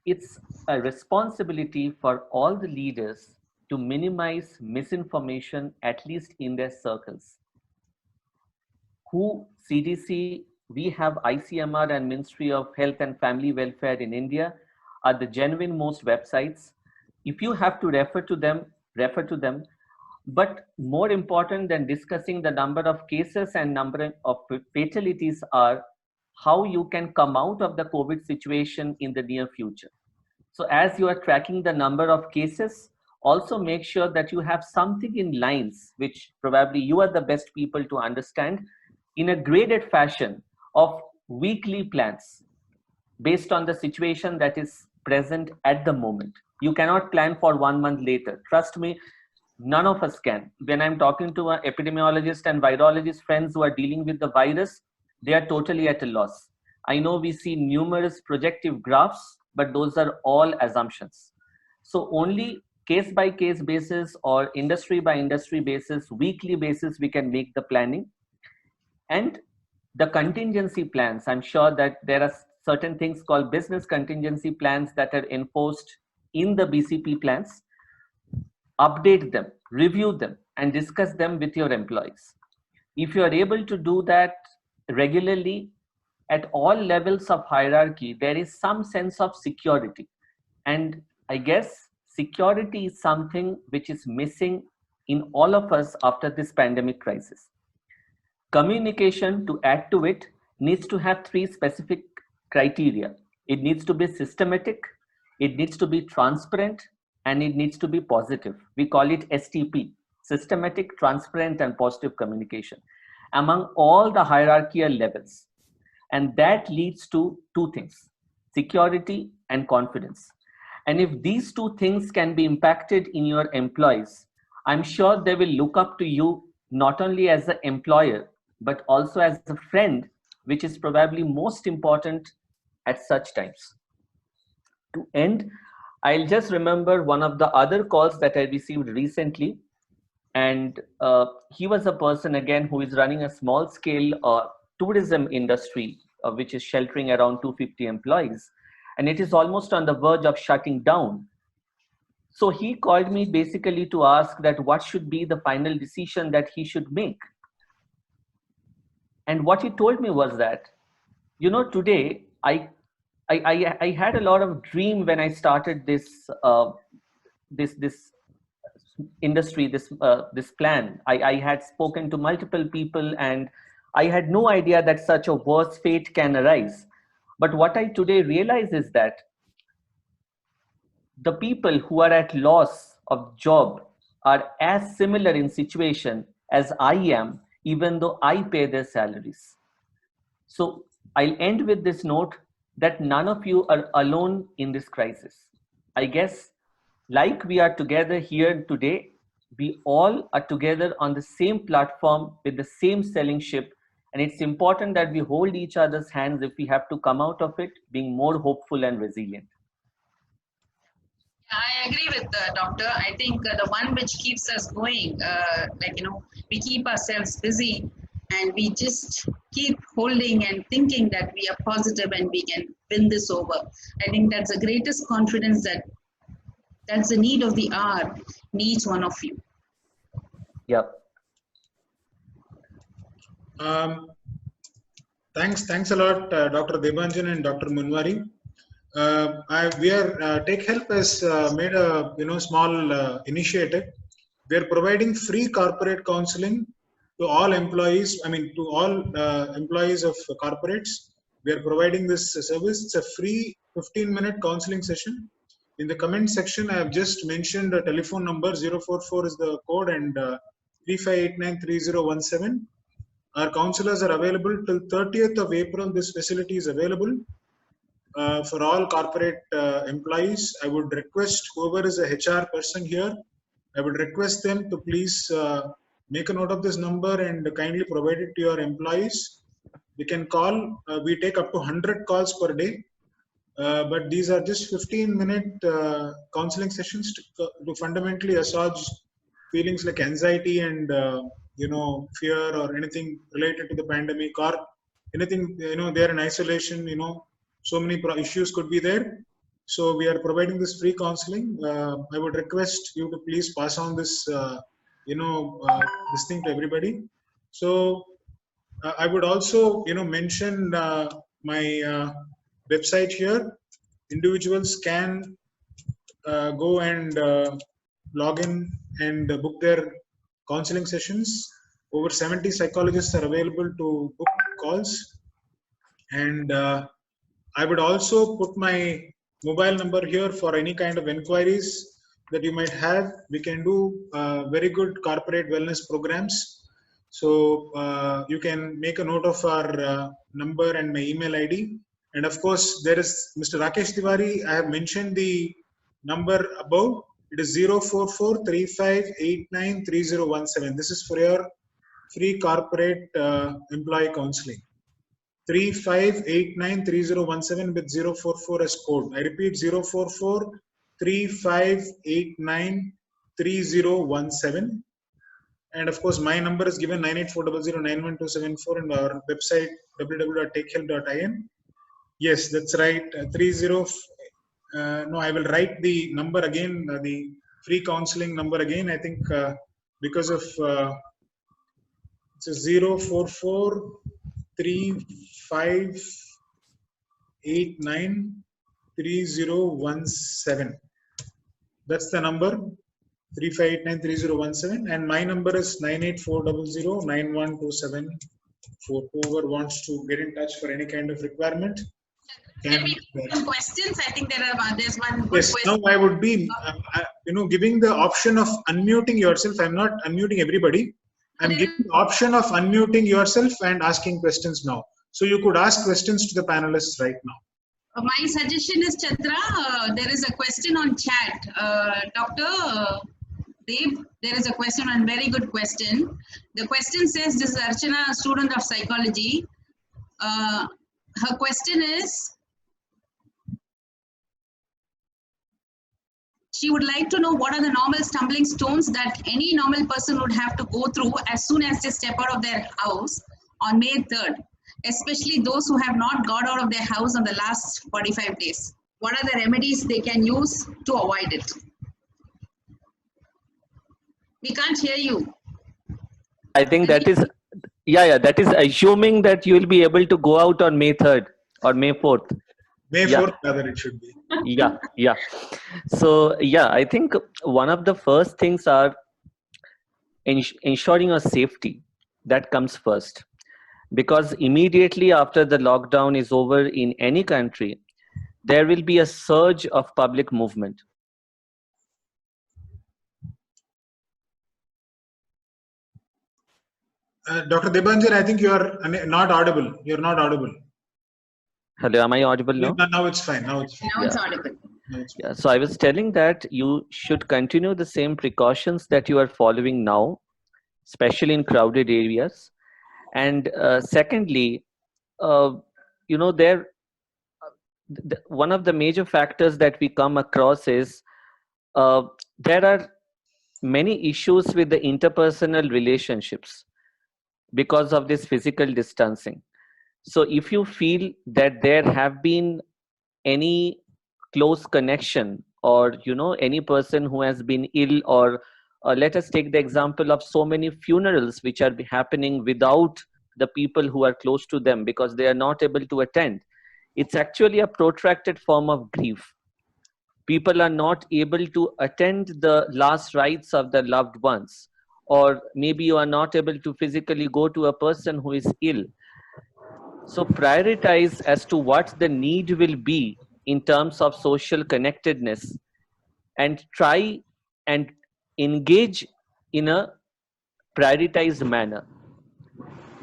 it's a responsibility for all the leaders to minimize misinformation, at least in their circles. CDC, we have ICMR and Ministry of Health and Family Welfare in India are the genuine most websites. If you have to refer to them, refer to them. But more important than discussing the number of cases and number of fatalities are how you can come out of the COVID situation in the near future. So as you are tracking the number of cases, also make sure that you have something in lines, which probably you are the best people to understand, in a graded fashion of weekly plans based on the situation that is present at the moment. You cannot plan for 1 month later. Trust me, none of us can. When I'm talking to an epidemiologist and virologist friends who are dealing with the virus, they are totally at a loss. I know we see numerous projective graphs, but those are all assumptions. So only case by case basis or industry by industry basis, weekly basis, we can make the planning. And the contingency plans, I'm sure that there are certain things called business contingency plans that are enforced in the BCP plans. Update them, review them, and discuss them with your employees. if you are able to do that regularly at all levels of hierarchy, there is some sense of security. And I guess security is something which is missing in all of us after this pandemic crisis. Communication, to add to it, needs to have three specific criteria. It needs to be systematic, it needs to be transparent, and it needs to be positive. We call it STP, systematic, transparent, and positive communication among all the hierarchical levels. And that leads to two things: security and confidence. And if these two things can be impacted in your employees, I'm sure they will look up to you not only as an employer, but also as a friend, which is probably most important at such times. To end, I'll just remember one of the other calls that I received recently. And he was a person, again, who is running a small scale tourism industry, which is sheltering around 250 employees. And it is almost on the verge of shutting down. So he called me basically to ask that what should be the final decision that he should make. And what he told me was that, you know, today I had a lot of dream when I started this this industry, this plan. I had spoken to multiple people, and I had no idea that such a worse fate can arise. But what I today realize is that the people who are at loss of job are as similar in situation as I am, even though I pay their salaries. So I'll end with this note that none of you are alone in this crisis. I guess, like we are together here today, we all are together on the same platform with the same sailing ship. And it's important that we hold each other's hands if we have to come out of it being more hopeful and resilient. I agree with the doctor. I think the one which keeps us going, we keep ourselves busy and we just keep holding and thinking that we are positive and we can win this over. I think that's the greatest confidence that's the need of the hour in each one of you. Yep. Thanks a lot, Dr. Debanjan and Dr. Munwari. Take Help has made a small initiative. We are providing free corporate counseling to all employees. To all employees of corporates. We are providing this service. It's a free 15-minute counseling session. In the comment section, I have just mentioned a telephone number. 044 is the code, and 35893017. Our counselors are available till 30th of April. This facility is available. For all corporate employees. I would request whoever is a HR person here, I would request them to please make a note of this number and kindly provide it to your employees. They can call. We take up to 100 calls per day, but these are just 15-minute counseling sessions to fundamentally assuage feelings like anxiety and fear or anything related to the pandemic or anything. They're in isolation. So many issues could be there. So we are providing this free counseling. I would request you to please pass on this, this thing to everybody. So I would also, mention my website here. Individuals can go and log in and book their counseling sessions. Over 70 psychologists are available to book calls. And I would also put my mobile number here for any kind of inquiries that you might have. We can do very good corporate wellness programs. So you can make a note of our number and my email ID. And of course, there is Mr. Rakesh Tiwari. I have mentioned the number above. It is 044-3589-3017. This is for your free corporate employee counseling. 3589-3017 with 044 as code. I repeat, 044-3589-3017. And of course, my number is given 98400912474 and our website www.takehelp.in. Yes, that's right. I will write the number again, the free counseling number again. I think because of It's a 04435893017. That's the number, 35893017, and my number is 984009127. For whoever wants to get in touch for any kind of requirement. Can we take some questions? I think there's one good yes, question. now I would be, giving the option of unmuting yourself. I'm not unmuting everybody. I'm giving the option of unmuting yourself and asking questions now. So you could ask questions to the panelists right now. My suggestion is, Chitra, there is a question on chat. Dr. Dave, there is a question, and very good question. The question says, this is Archana, a student of psychology. Her question is, she would like to know what are the normal stumbling stones that any normal person would have to go through as soon as they step out of their house on May 3rd, especially those who have not got out of their house on the last 45 days. What are the remedies they can use to avoid it? We can't hear you. I think that is, that is assuming that you will be able to go out on May 3rd or May 4th. May 4th, rather, it should be. Yeah. So, I think one of the first things are ensuring your safety. That comes first. Because immediately after the lockdown is over in any country, there will be a surge of public movement. Dr. Debanjan, I think you are not audible. You're not audible. Hello, am I audible now? Now it's fine. Now it's audible. Yeah, so I was telling that you should continue the same precautions that you are following now, especially in crowded areas. And secondly, one of the major factors that we come across is there are many issues with the interpersonal relationships because of this physical distancing. So if you feel that there have been any close connection or, any person who has been ill, or let us take the example of so many funerals which are happening without the people who are close to them because they are not able to attend. It's actually a protracted form of grief. People are not able to attend the last rites of their loved ones, or maybe you are not able to physically go to a person who is ill. So prioritize as to what the need will be in terms of social connectedness, and try and engage in a prioritized manner,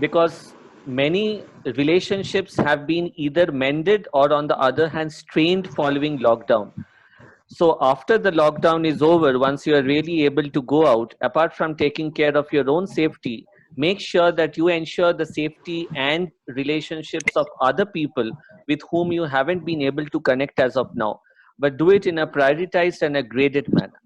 because many relationships have been either mended or, on the other hand, strained following lockdown. So after the lockdown is over, once you are really able to go out, apart from taking care of your own safety, make sure that you ensure the safety and relationships of other people with whom you haven't been able to connect as of now, but do it in a prioritized and a graded manner.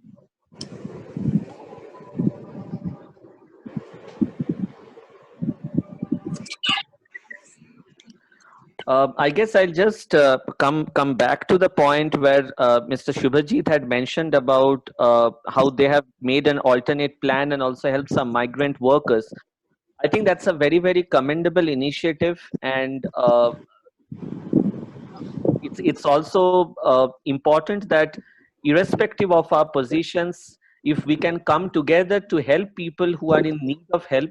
I guess I'll just come back to the point where Mr. Shubhajit had mentioned about how they have made an alternate plan and also helped some migrant workers. I think that's a very, very commendable initiative, and it's also important that irrespective of our positions, if we can come together to help people who are in need of help,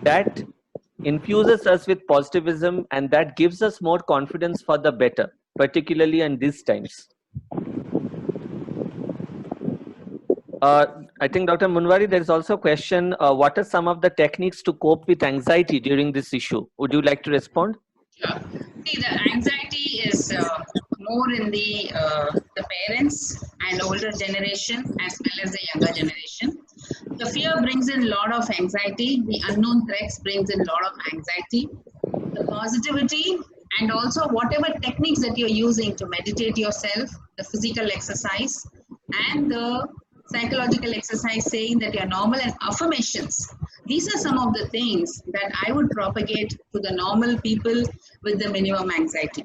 that infuses us with positivism, and that gives us more confidence for the better, particularly in these times. I think, Dr. Munwari, there is also a question, what are some of the techniques to cope with anxiety during this issue? Would you like to respond? Yeah. See, the anxiety is more in the parents and older generation as well as the younger generation. The fear brings in a lot of anxiety. The unknown threats brings in a lot of anxiety. The positivity and also whatever techniques that you're using to meditate yourself, the physical exercise and the psychological exercise, saying that you're normal, and affirmations. These are some of the things that I would propagate to the normal people with the minimum anxiety.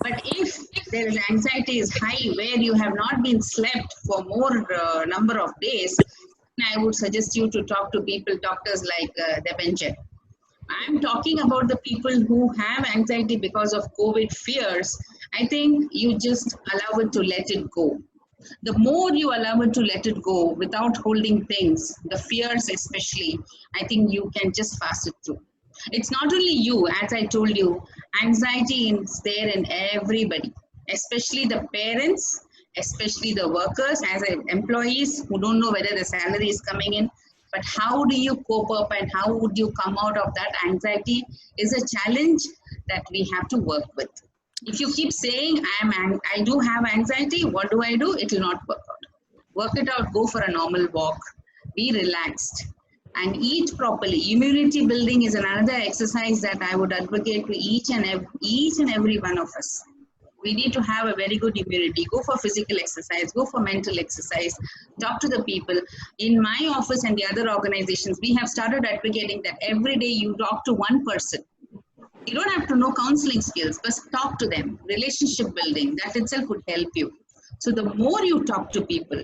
But if there is anxiety is high where you have not been slept for more number of days, I would suggest you to talk to people, doctors like Debanjan. I'm talking about the people who have anxiety because of COVID fears. I think you just allow it to let it go. The more you allow it to let it go without holding things, the fears especially, I think you can just pass it through. It's not only you, as I told you, anxiety is there in everybody, especially the parents, especially the workers, employees who don't know whether the salary is coming in. But how do you cope up and how would you come out of that anxiety is a challenge that we have to work with. If you keep saying I do have anxiety, what do? It will not work out. Work it out. Go for a normal walk. Be relaxed and eat properly. Immunity building is another exercise that I would advocate to each and every one of us. We need to have a very good immunity. Go for physical exercise. Go for mental exercise. Talk to the people. In my office and the other organizations, we have started advocating that every day you talk to one person. You don't have to know counseling skills, but talk to them. Relationship building, that itself would help you. So the more you talk to people,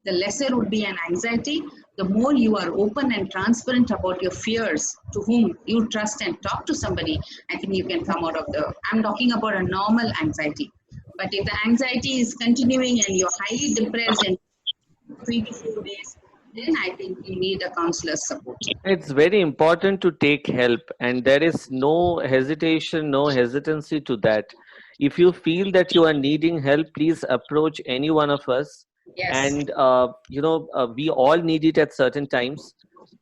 the lesser would be an anxiety. The more you are open and transparent about your fears to whom you trust and talk to somebody, I think you can come out of I'm talking about a normal anxiety. But if the anxiety is continuing and you're highly depressed and 3 to 4 days, then I think you need a counselor's support. It's very important to take help, and there is no hesitation, no hesitancy to that. If you feel that you are needing help, please approach any one of us. Yes. And we all need it at certain times.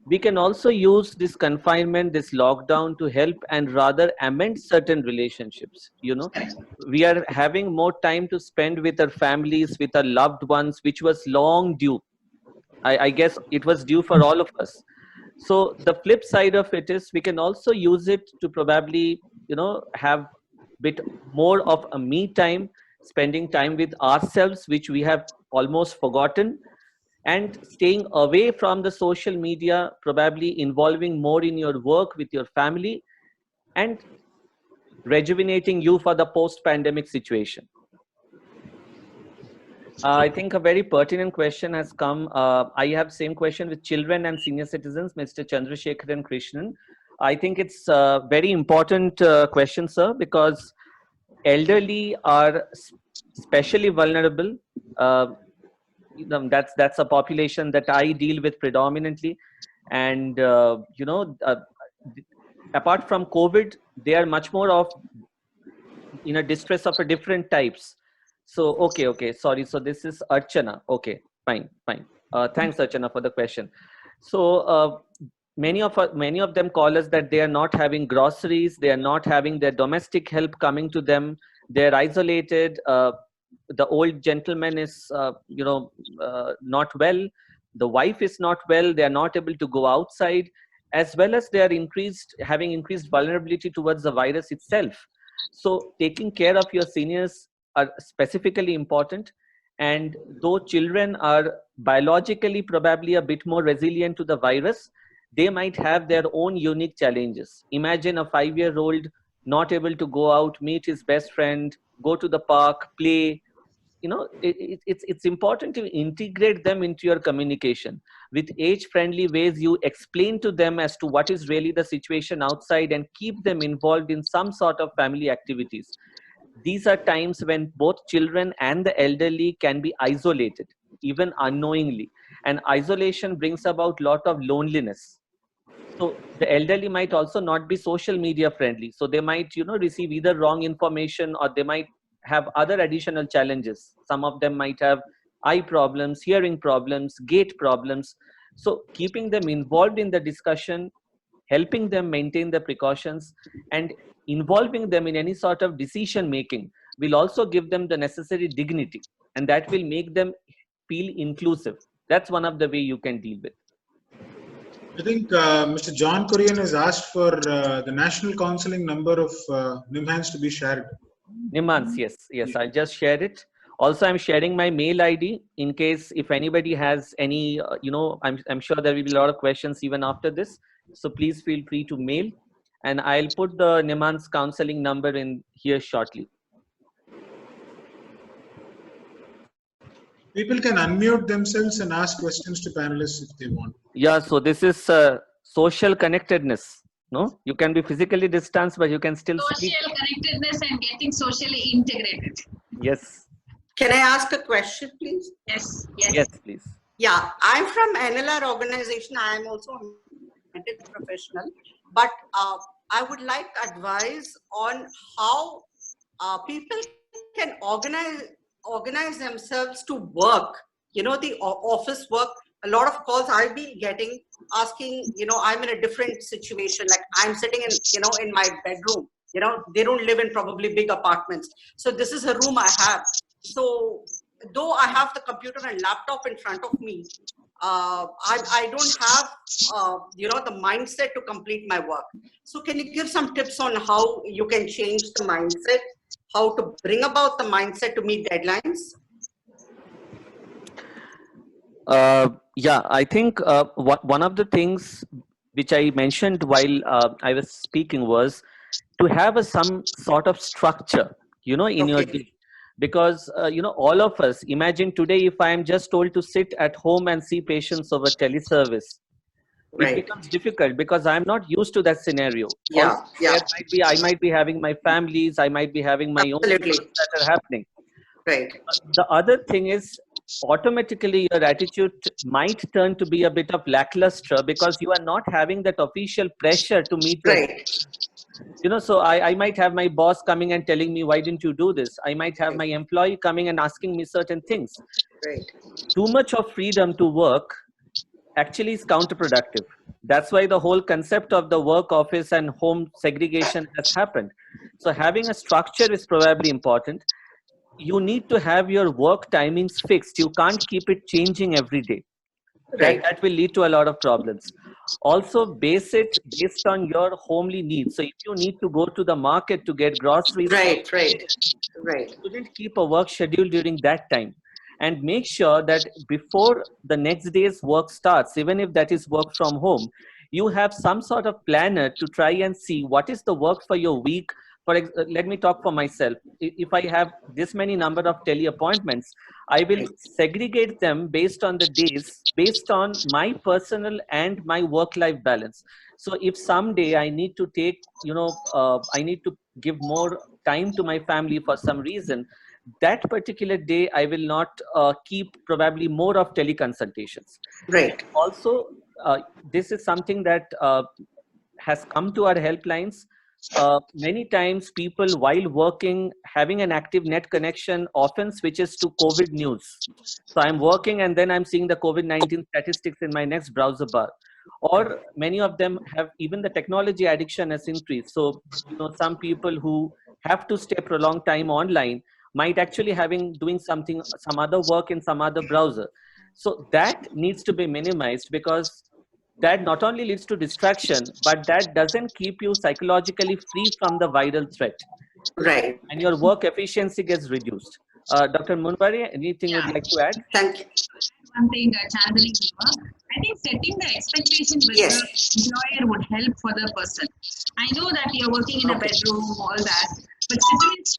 We can also use this confinement, this lockdown, to help and rather amend certain relationships. We are having more time to spend with our families, with our loved ones, which was long due. I guess it was due for all of us. So the flip side of it is we can also use it to probably have bit more of a me time, spending time with ourselves, which we have almost forgotten, and staying away from the social media, probably involving more in your work with your family, and rejuvenating you for the post-pandemic situation. I think a very pertinent question has come. I have same question with children and senior citizens, Mr. Chandrasekharan Krishnan. I think it's a very important question, sir, because elderly are especially vulnerable. That's a population that I deal with predominantly, and apart from COVID, they are much more of distress of a different types. So okay, sorry. So this is Archana. Okay, fine. Thanks, Archana, for the question. So many of them call us that they are not having groceries, they are not having their domestic help coming to them, they are isolated. The old gentleman is not well, the wife is not well, they are not able to go outside, as well as they are having increased vulnerability towards the virus itself. So taking care of your seniors are specifically important. And though children are biologically probably a bit more resilient to the virus, they might have their own unique challenges. Imagine a 5-year-old not able to go out, meet his best friend, go to the park, play. It's important to integrate them into your communication. With age-friendly ways, you explain to them as to what is really the situation outside and keep them involved in some sort of family activities. These are times when both children and the elderly can be isolated, even unknowingly. And isolation brings about a lot of loneliness. So the elderly might also not be social media friendly. So they might, receive either wrong information, or they might have other additional challenges. Some of them might have eye problems, hearing problems, gait problems. So keeping them involved in the discussion, helping them maintain the precautions, and involving them in any sort of decision making will also give them the necessary dignity, and that will make them feel inclusive. That's one of the way you can deal with. I think Mr. John Korean has asked for the national counseling number of NIMHANS to be shared. NIMHANS, yes, I'll just share it. Also, I'm sharing my mail ID in case if anybody has any, I'm sure there will be a lot of questions even after this. So please feel free to mail, and I'll put the NIMHANS counseling number in here shortly. People can unmute themselves and ask questions to panelists if they want. Yeah, so this is social connectedness, No, you can be physically distanced, but you can still speak. Social connectedness and getting socially integrated. Yes. Can I ask a question, please? Yes, Yes, please. Yeah, I'm from NLR organization. I am also a mental professional, but I would like advice on how people can organize themselves to work. You know, the office work. A lot of calls I've been getting asking. You know, I'm in a different situation. Like I'm sitting in, you know, in my bedroom. You know, they don't live in probably big apartments. So this is a room I have. So though I have the computer and laptop in front of me, I don't have, you know, the mindset to complete my work. So can you give some tips on how you can change the mindset, how to bring about the mindset to meet deadlines? Yeah, I think one of the things which I mentioned while I was speaking was to have some sort of structure, you know, in your Okay. day. Because, you know, all of us, imagine today if I am just told to sit at home and see patients over teleservice, it Right. becomes difficult because I'm not used to that scenario. Yeah, Also, yeah. I might be having my families, I might be having my own Absolutely. things that are happening. Right. The other thing is automatically your attitude might turn to be a bit of lackluster because you are not having that official pressure to meet your, Right. you know. So I might have my boss coming and telling me, why didn't you do this? I might have my employee coming and asking me certain things. Right. Too much of freedom to work actually is counterproductive. That's why the whole concept of the work office and home segregation has happened. So having a structure is probably important. You need to have your work timings fixed. You can't keep it changing every day. Right. That will lead to a lot of problems. Also, base it based on your homely needs. So if you need to go to the market to get groceries, Right. Right. Right. you shouldn't keep a work schedule during that time. And make sure that before the next day's work starts, even if that is work from home, you have some sort of planner to try and see what is the work for your week. Let me talk for myself. If I have this many number of tele appointments, I will segregate them based on the days, based on my personal and my work-life balance. So if someday I need to take, I need to give more time to my family for some reason, that particular day I will not keep probably more of teleconsultations. Right. Also, this is something that has come to our helplines. Many times people while working, having an active net connection often switches to COVID news. So I'm working and then I'm seeing the COVID-19 statistics in my next browser bar. Or many of them have, even the technology addiction has increased. So, you know, some people who have to stay prolonged time online might actually doing something, some other work in some other browser. So that needs to be minimized, because that not only leads to distraction, but that doesn't keep you psychologically free from the viral threat. Right. And your work efficiency gets reduced. Dr. Munwari, anything you'd like to add? Thank you. One thing, Chandani, I think setting the expectation with Yes. the employer would help for the person. I know that you're working in a bedroom, all that, but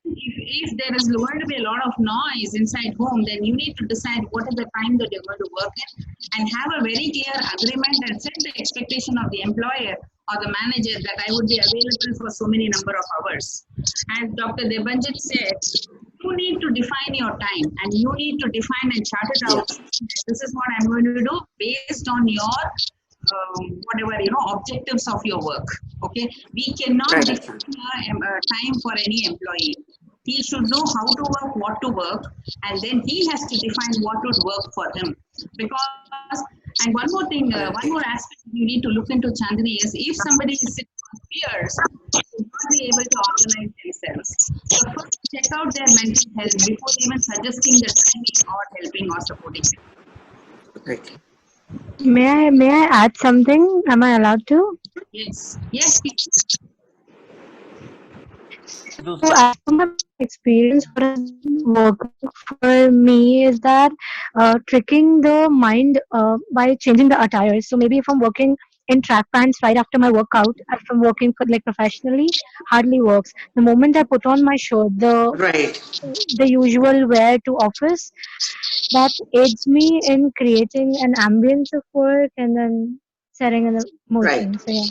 if there is going to be a lot of noise inside home, then you need to decide what is the time that you're going to work in, and have a very clear agreement and set the expectation of the employer or the manager that I would be available for so many number of hours. As Dr. Debanjit said, you need to define your time, and you need to define and chart it out. This is what I'm going to do based on your whatever, you know, objectives of your work. Okay, we cannot Right. define time for any employee. He should know how to work, what to work, and then he has to define what would work for him. Because, and one more thing, one more aspect you need to look into, Chandani, is if somebody is sitting on fears, they will not be able to organize themselves. So first check out their mental health before even suggesting the timing or helping or supporting them. Right. May I add something? Am I allowed to? Yes, yes, please. Do So, so. as per my experience, what has been working for me is that tricking the mind by changing the attire. So maybe if I'm working in track pants right after my workout, if I'm working for, like professionally, hardly works. The moment I put on my shirt, Right. the usual wear to office, that aids me in creating an ambience of work and then setting in the Right. motion. So yeah.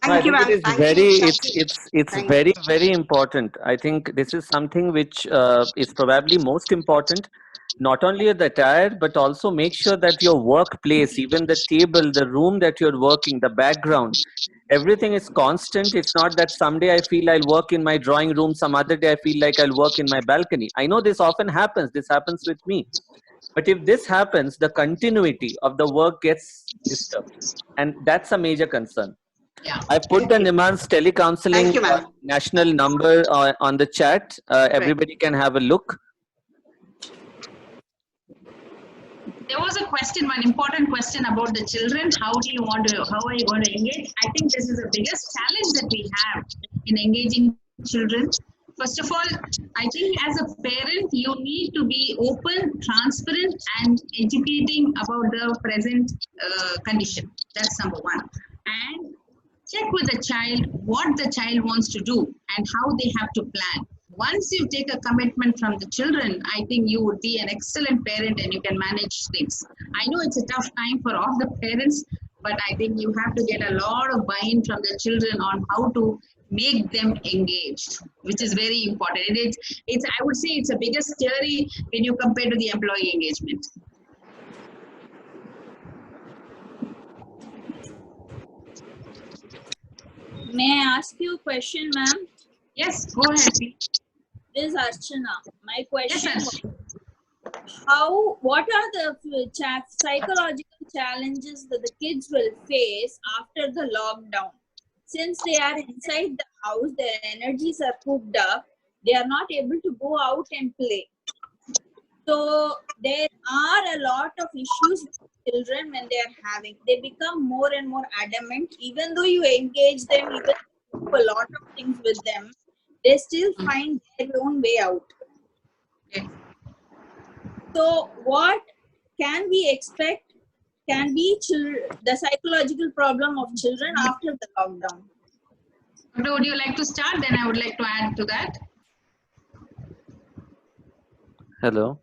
No, I Thank you, think it ma'am. is Thank you, very, Shakti. it's Thank very, very important. I think this is something which is probably most important, not only at the attire, but also make sure that your workplace, even the table, the room that you're working, the background, everything is constant. It's not that someday I feel I'll work in my drawing room, some other day I feel like I'll work in my balcony. I know this often happens. This happens with me. But if this happens, the continuity of the work gets disturbed. And that's a major concern. Yeah. I put the Niman's Thank telecounseling you, ma'am. national number on the chat. Everybody can have a look. There was a question, one important question about the children. How are you going to engage? I think this is the biggest challenge that we have in engaging children. First of all, I think as a parent, you need to be open, transparent, and educating about the present condition. That's number one. And check with the child what the child wants to do and how they have to plan. Once you take a commitment from the children, I think you would be an excellent parent and you can manage things. I know it's a tough time for all the parents, but I think you have to get a lot of buy-in from the children on how to make them engaged, which is very important. It's I would say it's the biggest theory when you compare to the employee engagement. May I ask you a question, ma'am? Yes, go ahead, please. This is Archana. My Yes, question sir. was, what are the psychological challenges that the kids will face after the lockdown? Since they are inside the house, their energies are cooped up, they are not able to go out and play. So there are a lot of issues with children when they are having. They become more and more adamant, even though you engage them, even do a lot of things with them, they still find their own way out. Okay. So what can we expect can be the psychological problem of children after the lockdown? Would you like to start? Then I would like to add to that. Hello.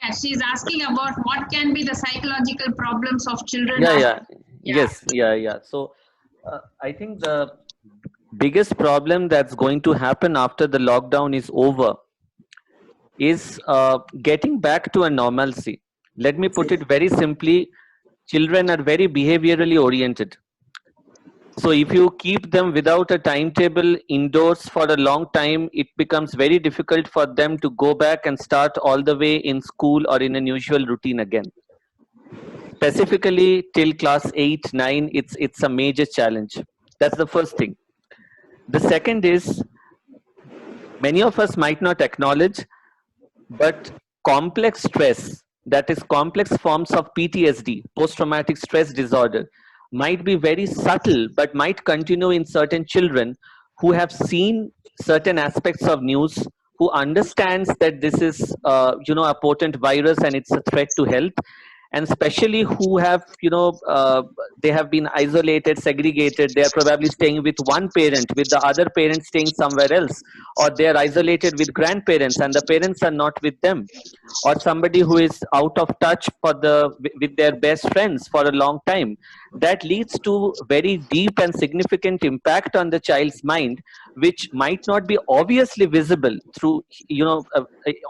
Yeah, she's asking about what can be the psychological problems of children. Yeah. Yes. Yeah. So I think the biggest problem that's going to happen after the lockdown is over is getting back to a normalcy. Let me put it very simply. Children are very behaviorally oriented. So if you keep them without a timetable indoors for a long time, it becomes very difficult for them to go back and start all the way in school or in a usual routine again. Specifically till class 8, 9, it's a major challenge. That's the first thing. The second is, many of us might not acknowledge, but complex stress, that is complex forms of PTSD, post-traumatic stress disorder, might be very subtle, but might continue in certain children who have seen certain aspects of news, who understands that this is, a potent virus and it's a threat to health, and especially who have, they have been isolated, segregated. They are probably staying with one parent, with the other parent staying somewhere else, or they are isolated with grandparents and the parents are not with them, or somebody who is out of touch with their best friends for a long time. That leads to very deep and significant impact on the child's mind, which might not be obviously visible through,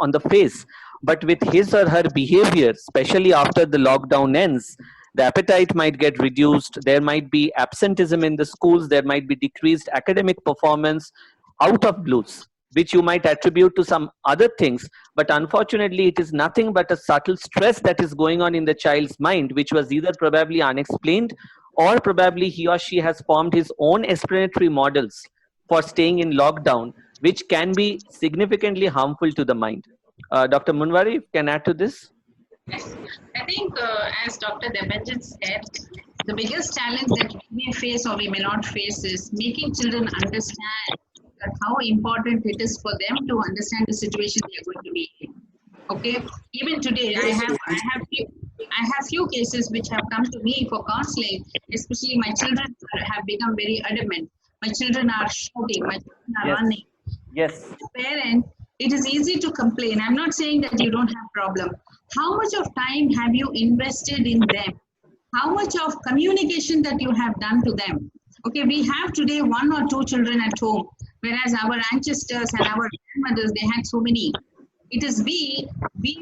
on the face, but with his or her behavior, especially after the lockdown ends, the appetite might get reduced. There might be absenteeism in the schools. There might be decreased academic performance out of blues, which you might attribute to some other things. But unfortunately, it is nothing but a subtle stress that is going on in the child's mind, which was either probably unexplained, or probably he or she has formed his own explanatory models for staying in lockdown, which can be significantly harmful to the mind. Dr. Munwari, you can add to this? Yes. I think, as Dr. Debanjan said, the biggest challenge that we may face or we may not face is making children understand that how important it is for them to understand the situation they are going to be in. Okay, even today, I have few cases which have come to me for counseling. Especially my children have become very adamant. My children are shouting. My children are running. Yes. As a parent, it is easy to complain. I'm not saying that you don't have problem. How much of time have you invested in them? How much of communication that you have done to them? Okay, we have today 1 or 2 children at home, whereas our ancestors and our grandmothers, they had so many. It is we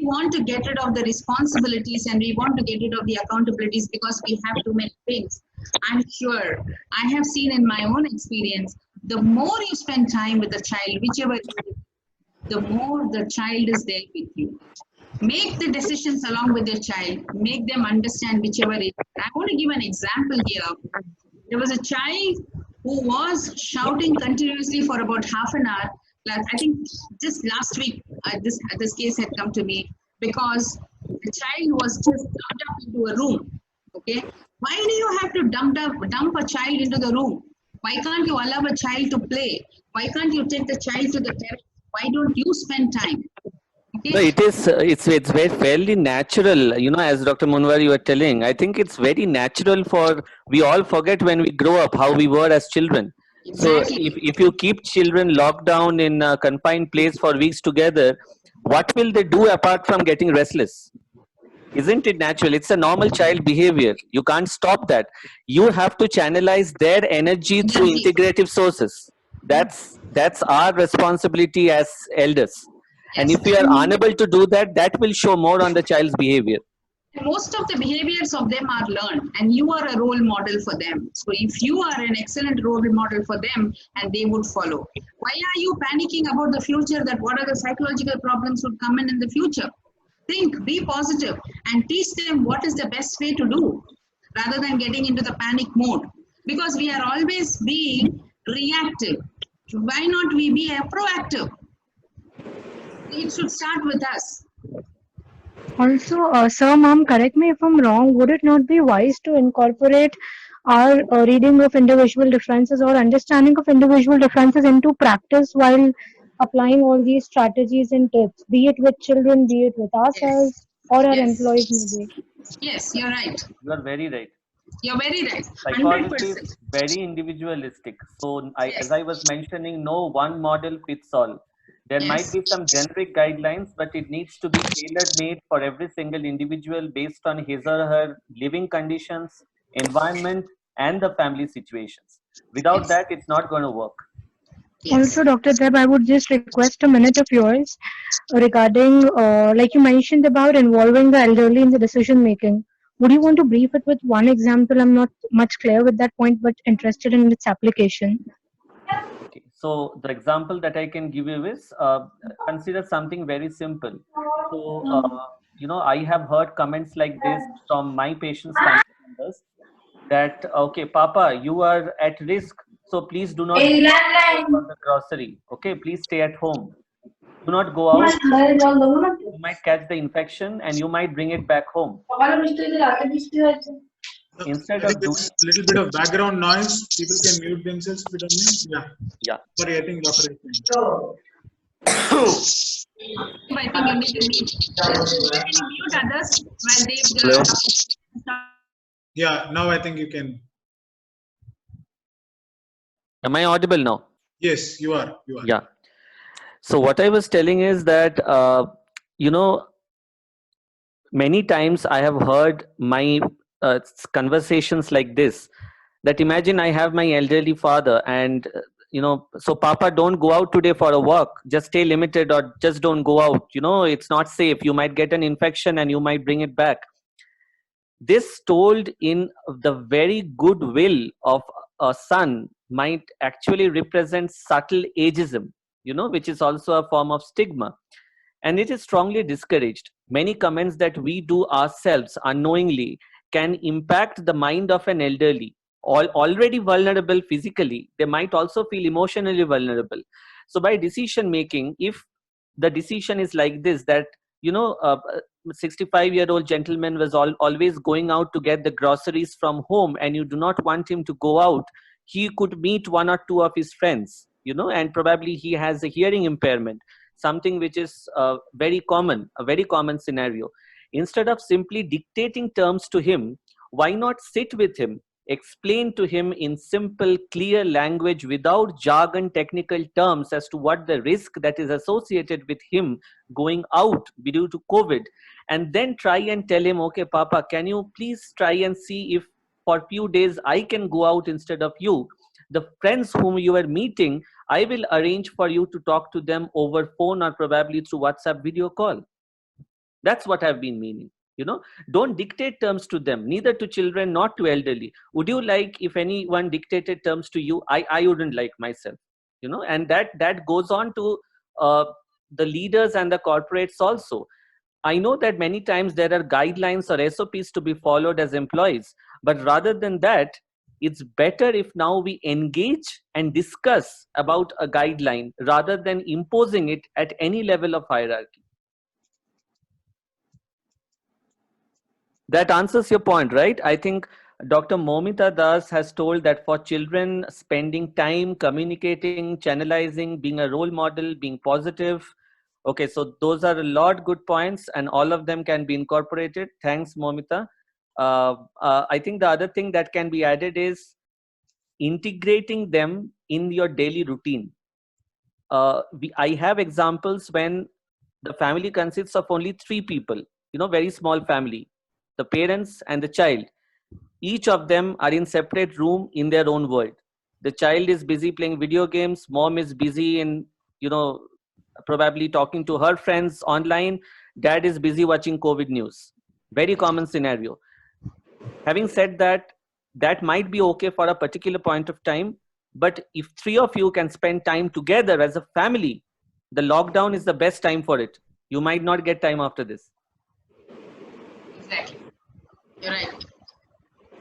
want to get rid of the responsibilities and we want to get rid of the accountabilities because we have too many things. I'm sure I have seen in my own experience, the more you spend time with the child, whichever it is, the more the child is there with you. Make the decisions along with your child, make them understand whichever it is. I want to give an example here. There was a child who was shouting continuously for about half an hour. Like, I think just last week, this case had come to me because the child was just dumped up into a room. Okay, why do you have to dump a child into the room? Why can't you allow a child to play? Why can't you take the child to the terrace? Why don't you spend time? No, Okay, it is. It's very fairly natural. As Dr. Munwar you were telling, I think it's very natural for we all forget when we grow up how we were as children. So exactly. if you keep children locked down in a confined place for weeks together, what will they do apart from getting restless? Isn't it natural? It's a normal child behavior. You can't stop that. You have to channelize their energy through Energy. integrative sources. That's our responsibility as elders. And Yes, if we are unable to do that, that will show more on the child's behavior. most of the behaviors of them are learned and you are a role model for them. So if you are an excellent role model for them and they would follow, why are you panicking about the future, that what are the psychological problems would come in the future? Think, be positive and teach them what is the best way to do rather than getting into the panic mode, because we are always being reactive. Why not we be a proactive? It should start with us. Also, sir, ma'am, correct me if I'm wrong. Would it not be wise to incorporate our reading of individual differences or understanding of individual differences into practice while applying all these strategies and tips, be it with children, be it with Yes, ourselves or our yes, employees, maybe? yes, you're right. You are very right. You're very right. Psychology is 100%. very individualistic. So, as Yes, I was mentioning, no one model fits all. There might yes, be some generic guidelines, but it needs to be tailor made for every single individual based on his or her living conditions, environment, and the family situations. Without yes, that, it's not going to work. yes, Also, Dr. Deb, I would just request a minute of yours regarding, like you mentioned about involving the elderly in the decision making. Would you want to brief it with one example? I'm not much clear with that point, but interested in its application. Okay. So, the example that I can give you is consider something very simple. So, I have heard comments like this from my patients' family members that okay papa you are at risk, so please do not go out for the grocery, okay, please stay at home, do not go out, you might catch the infection and you might bring it back home. Instead I think of it's doing a little bit of background noise. People can mute themselves if you don't mind. Yeah. yeah Sorry, I think Dr. I think you need to mute. Can you mute others while they Hello? Yeah, now I think you can. Am I audible now? Yes, you are. You are. Yeah. So what I was telling is that you know many times I have heard my conversations like this, that imagine I have my elderly father and so papa, don't go out today for a walk, just stay limited or just don't go out, it's not safe, you might get an infection and you might bring it back. This told in the very good will of a son might actually represent subtle ageism, which is also a form of stigma, and it is strongly discouraged. Many comments that we do ourselves unknowingly can impact the mind of an elderly, already vulnerable physically. They might also feel emotionally vulnerable. So by decision making, if the decision is like this, that 65-year-old gentleman was always going out to get the groceries from home, and you do not want him to go out, he could meet one or two of his friends, and probably he has a hearing impairment, something which is a very common scenario. Instead of simply dictating terms to him, why not sit with him, explain to him in simple, clear language without jargon, technical terms as to what the risk that is associated with him going out due to COVID, and then try and tell him, okay, papa, can you please try and see if for few days I can go out instead of you, the friends whom you are meeting, I will arrange for you to talk to them over phone or probably through WhatsApp video call. That's what I've been meaning. Don't dictate terms to them, neither to children nor to elderly. Would you like if anyone dictated terms to you? I wouldn't like myself. And that goes on to the leaders and the corporates also. I know that many times there are guidelines or SOPs to be followed as employees, but rather than that, it's better if now we engage and discuss about a guideline rather than imposing it at any level of hierarchy. That answers your point, right? I think Dr. Momita Das has told that for children, spending time communicating, channelizing, being a role model, being positive. Okay, so those are a lot good points and all of them can be incorporated. Thanks, Momita. I think the other thing that can be added is integrating them in your daily routine. I have examples when the family consists of only 3 people, very small family, the parents and the child. Each of them are in separate room in their own world. The child is busy playing video games. Mom is busy in, probably talking to her friends online. Dad is busy watching COVID news. Very common scenario. Having said that, that might be okay for a particular point of time. But if 3 of you can spend time together as a family, the lockdown is the best time for it. You might not get time after this. Exactly. You're right.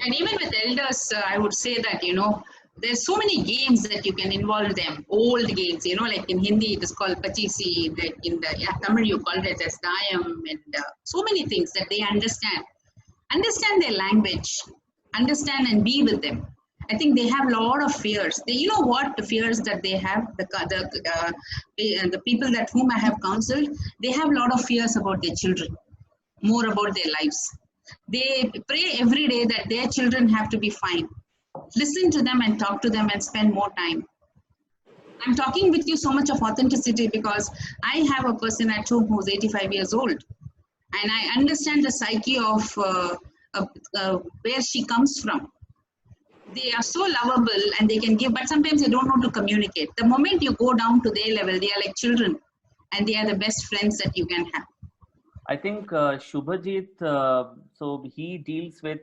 And even with elders, I would say that, there's so many games that you can involve them. Old games, like in Hindi, it is called Pachisi. Like in Tamil, you call it as Dayam. And so many things that they understand. Understand their language. Understand and be with them. I think they have a lot of fears. You know what the fears that they have, the people that whom I have counseled, they have a lot of fears about their children, more about their lives. They pray every day that their children have to be fine. Listen to them and talk to them and spend more time. I'm talking with you so much of authenticity because I have a person at home who's 85 years old. And I understand the psyche of where she comes from. They are so lovable and they can give, but sometimes they don't know to communicate. The moment you go down to their level, they are like children and they are the best friends that you can have. I think Shubhajit, so he deals with,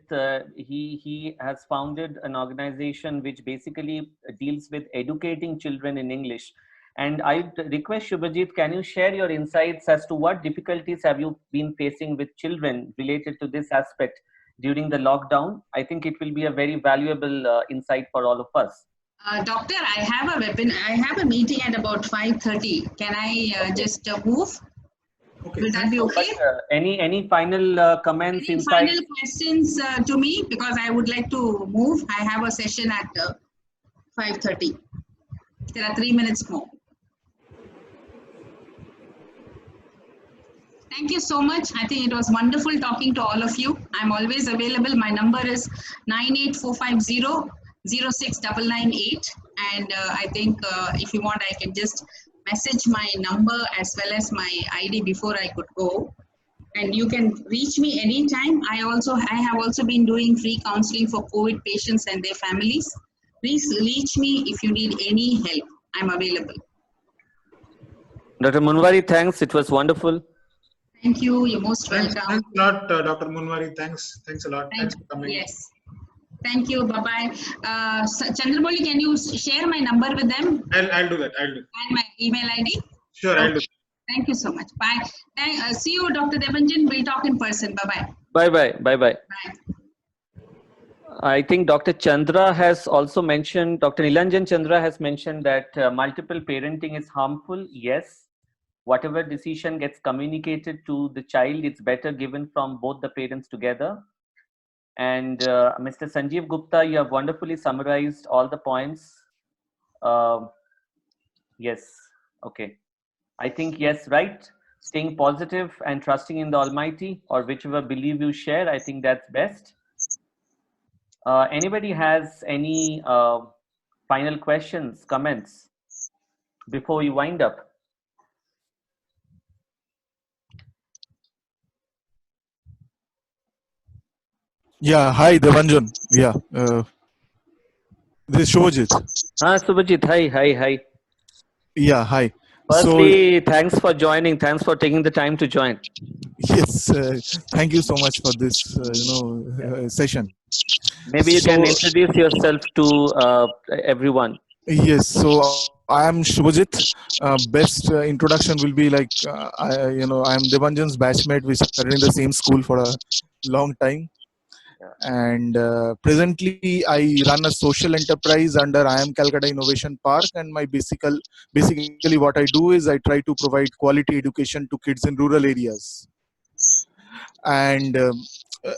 he has founded an organization which basically deals with educating children in English. And I request Shubhajit, can you share your insights as to what difficulties have you been facing with children related to this aspect during the lockdown? I think it will be a very valuable insight for all of us. Doctor, I have a meeting at about 5:30. Can I just move? Okay. Will that be okay? But, any final comments, Any insights? final questions to me? Because I would like to move. I have a session at 5:30. There are 3 minutes more. Thank you so much. I think it was wonderful talking to all of you. I'm always available. My number is 98450-06998. And I think if you want, I can just message my number as well as my ID before I could go. And you can reach me anytime. I have also been doing free counseling for COVID patients and their families. Please reach me if you need any help. I'm available. Dr. Munwari, thanks. It was wonderful. Thank you. You're most welcome. Thanks a lot, Dr. Munwari. Thanks a lot. Thanks for coming. Yes. Thank you. Bye-bye. Chandramouli, can you share my number with them? I'll do that. And my email ID? Sure, I'll do that. Thank you so much. Bye. See you, Dr. Devanjan. We'll talk in person. Bye-bye. Bye-bye. Bye-bye. Bye. I think Dr. Chandra has also mentioned, Dr. Nilanjan Chandra has mentioned that multiple parenting is harmful. Yes. Whatever decision gets communicated to the child, it's better given from both the parents together. And Mr. Sanjeev Gupta, you have wonderfully summarized all the points. Yes. Okay. I think, yes, right. Staying positive and trusting in the Almighty, or whichever belief you share, I think that's best. Anybody has any final questions, comments before we wind up? Yeah, hi Devanjan. Yeah, this is Shobhajit. Subhajit, hi. Yeah, hi. So Firstly, thanks for joining. Thanks for taking the time to join. yes, thank you so much for this, Yeah. session. Maybe you can So introduce yourself to everyone. yes, so I am Shubhajit. Best introduction will be like I am Devanjan's batchmate. We studied in the same school for a long time, Yeah. and presently I run a social enterprise under I am Calcutta Innovation Park. And my basically what I do is I try to provide quality education to kids in rural areas. And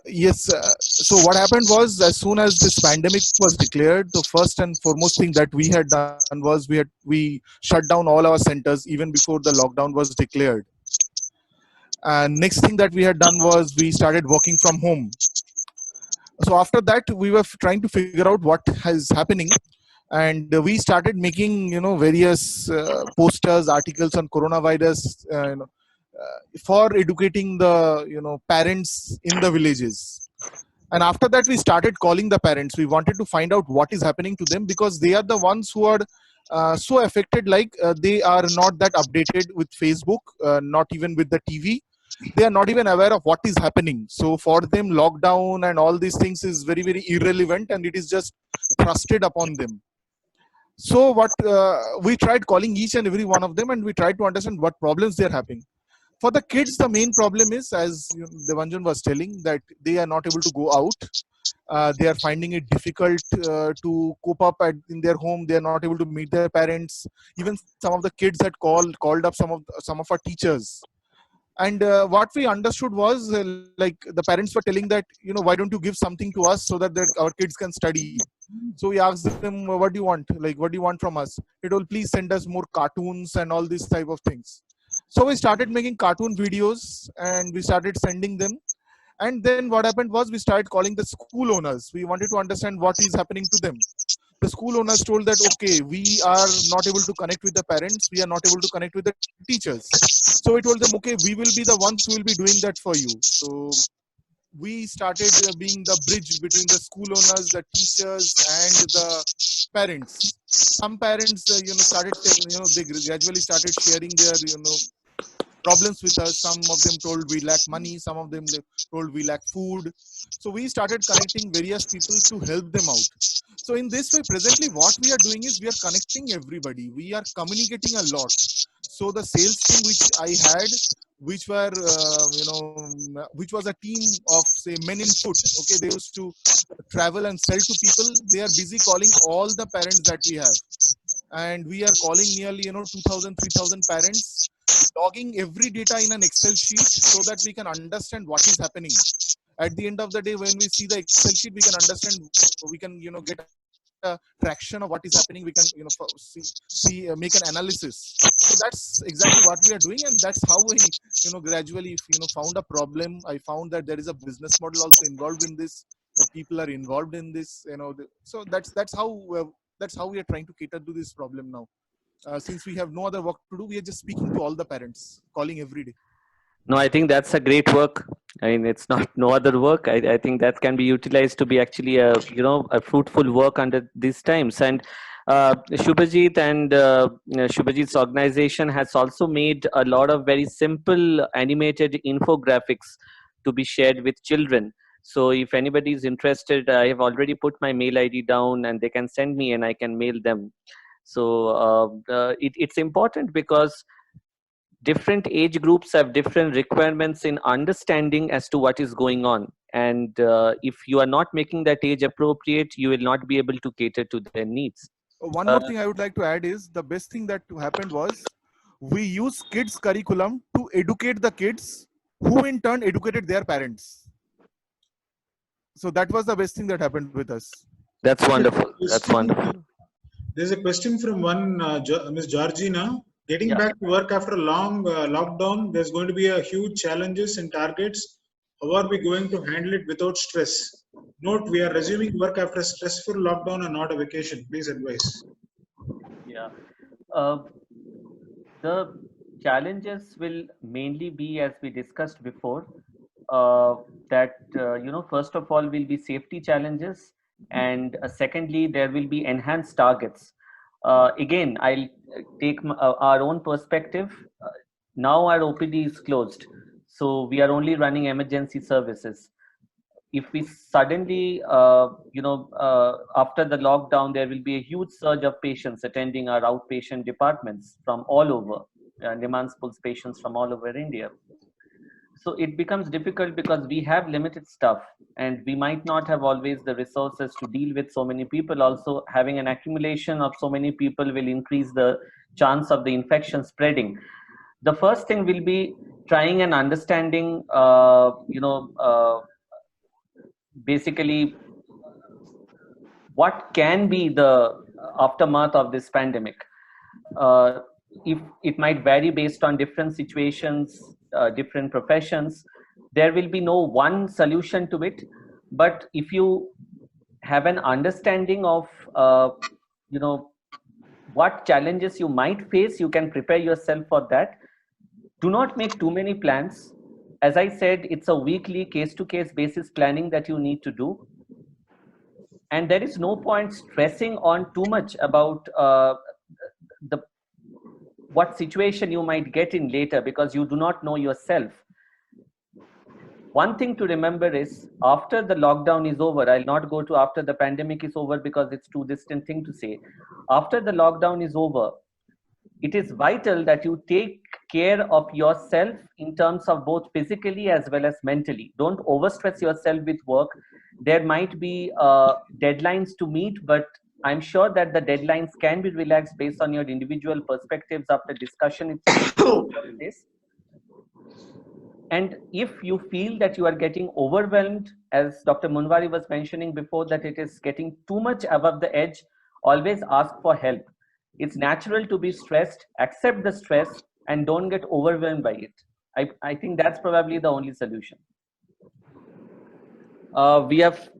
yes, so what happened was, as soon as this pandemic was declared, the first and foremost thing that we had done was we shut down all our centers even before the lockdown was declared. And next thing that we had done was we started working from home. So after that we were trying to figure out what is happening, and we started making various posters, articles on coronavirus, for educating the parents in the villages. And after that we started calling the parents. We wanted to find out what is happening to them, because they are the ones who are so affected. Like they are not that updated with Facebook, not even with the TV. They are not even aware of what is happening. So for them, lockdown and all these things is very, very irrelevant, and it is just thrusted upon them. So what we tried calling each and every one of them, and we tried to understand what problems they are having. For the kids, the main problem is, as Devanjan was telling, that they are not able to go out. They are finding it difficult to cope up in their home. They are not able to meet their parents. Even some of the kids had called up some of our teachers. And what we understood was, like, the parents were telling that, why don't you give something to us so that our kids can study. So we asked them, what do you want, like, what do you want from us? It will please send us more cartoons and all these type of things. So we started making cartoon videos and we started sending them. And then what happened was, we started calling the school owners. We wanted to understand what is happening to them. The school owners told that, okay, we are not able to connect with the parents, we are not able to connect with the teachers. So we told them, okay, we will be the ones who will be doing that for you. So we started being the bridge between the school owners, the teachers, and the parents. Some parents started telling, they gradually started sharing their problems with us. Some of them told we lack money, some of them told we lack food. So we started connecting various people to help them out. So in this way, presently what we are doing is we are connecting everybody, we are communicating a lot. So the sales team which I had, which were which was a team of, say, men in foot. Okay, they used to travel and sell to people. They are busy calling all the parents that we have, and we are calling nearly 2000 3000 parents, logging every data in an Excel sheet so that we can understand what is happening. At the end of the day, when we see the Excel sheet, we can understand, we can get a traction of what is happening. We can make an analysis. So that's exactly what we are doing, and that's how we gradually found a problem. I found that there is a business model also involved in this, that people are involved in this, so that's how we are trying to cater to this problem now. Since we have no other work to do, we are just speaking to all the parents, calling every day. No, I think that's a great work. I mean, it's not no other work. I think that can be utilized to be actually a fruitful work under these times. And Shubhajit and Shubhajit's organization has also made a lot of very simple animated infographics to be shared with children. So if anybody is interested, I have already put my mail ID down, and they can send me, and I can mail them. So it's important because different age groups have different requirements in understanding as to what is going on, and if you are not making that age appropriate, you will not be able to cater to their needs. One uh, more thing I would like to add is, the best thing that happened was, we use kids curriculum to educate the kids, who in turn educated their parents. So that was the best thing that happened with us. that's Okay, wonderful, that's wonderful. there's a question from one Ms. Georgina. Getting Yeah. back to work after a long lockdown, there's going to be a huge challenges and targets. How are we going to handle it without stress? Note, we are resuming work after a stressful lockdown and not a vacation. Please advise. Yeah. uh, the challenges will mainly be, as we discussed before, that first of all will be safety challenges, and secondly there will be enhanced targets. Again, I'll take our own perspective. Now our OPD is closed, so we are only running emergency services. If we suddenly, after the lockdown, there will be a huge surge of patients attending our outpatient departments from all over, Niman's Pulse patients from all over India. So it becomes difficult because we have limited stuff and we might not have always the resources to deal with so many people. Also, having an accumulation of so many people will increase the chance of the infection spreading. The first thing will be trying and understanding, basically what can be the aftermath of this pandemic. If it might vary based on different situations, different professions, there will be no one solution to it. But if you have an understanding of what challenges you might face, you can prepare yourself for that. Do not make too many plans. As I said, it's a weekly case-to-case basis planning that you need to do. And there is no point stressing on too much about what situation you might get in later, because you do not know yourself. One thing to remember is, after the lockdown is over, I'll not go to after the pandemic is over because it's too distant thing to say. After the lockdown is over, it is vital that you take care of yourself in terms of both physically as well as mentally. Don't overstress yourself with work. There might be deadlines to meet, but I'm sure that the deadlines can be relaxed based on your individual perspectives after discussion. And if you feel that you are getting overwhelmed, as Dr. Munwari was mentioning before, that it is getting too much above the edge, always ask for help. It's natural to be stressed. Accept the stress and don't get overwhelmed by it. I think that's probably the only solution. We have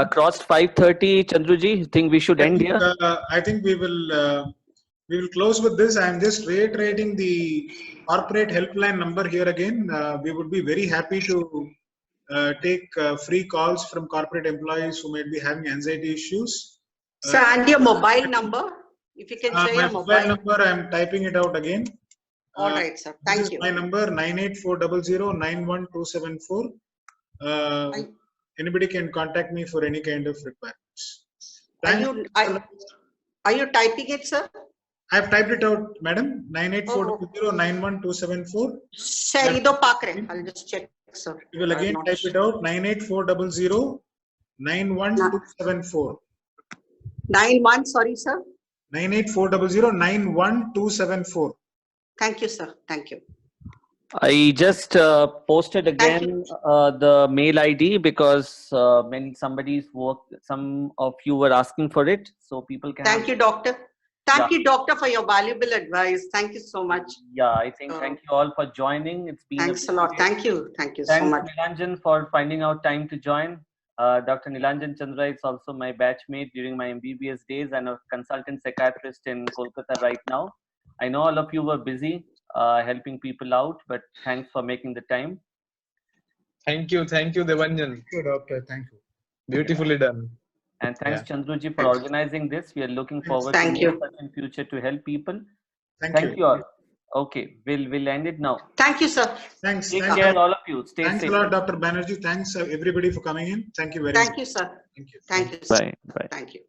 crossed 5:30. Chandruji, think we should end here? I think we will close with this. I'm just reiterating the corporate helpline number here again. We would be very happy to take free calls from corporate employees who might be having anxiety issues. Sir, and your mobile number? If you can share your mobile number, I'm typing it out again. All right, sir. Thank you. My number 98400912744. Anybody can contact me for any kind of requirements. Are you typing it, sir? I've typed it out, madam. 98400912744. Sir, ido pakre. I'll just check, sir. You will again type it out. 98400912744. 91, sorry, sir. 98400912744. Thank you, sir. Thank you. I just posted again the mail ID because some of you were asking for it, so people can. Thank you, doctor. Thank you, doctor, for your valuable advice. Thank you so much. Yeah, I think thank you all for joining. It's been thanks a lot. Thank you so much. Thanks, Nilanjan, for finding out time to join. Dr. Nilanjan Chandra is also my batchmate during my MBBS days and a consultant psychiatrist in Kolkata right now. I know all of you were busy helping people out, but thanks for making the time. Thank you, Devanjan. Thank you, doctor. Thank you. Beautifully done. And thanks, Chandruji, for organizing this. We are looking forward to more in future to help people. Thank you all. Okay, we'll end it now. Thank you, sir. Thanks. Take care, all of you. Stay safe. Thanks a lot, Dr. Banerjee. Thanks, everybody, for coming in. Thank you very much. Thank you, sir. Thank you. Thank you, sir. Bye. Thank you.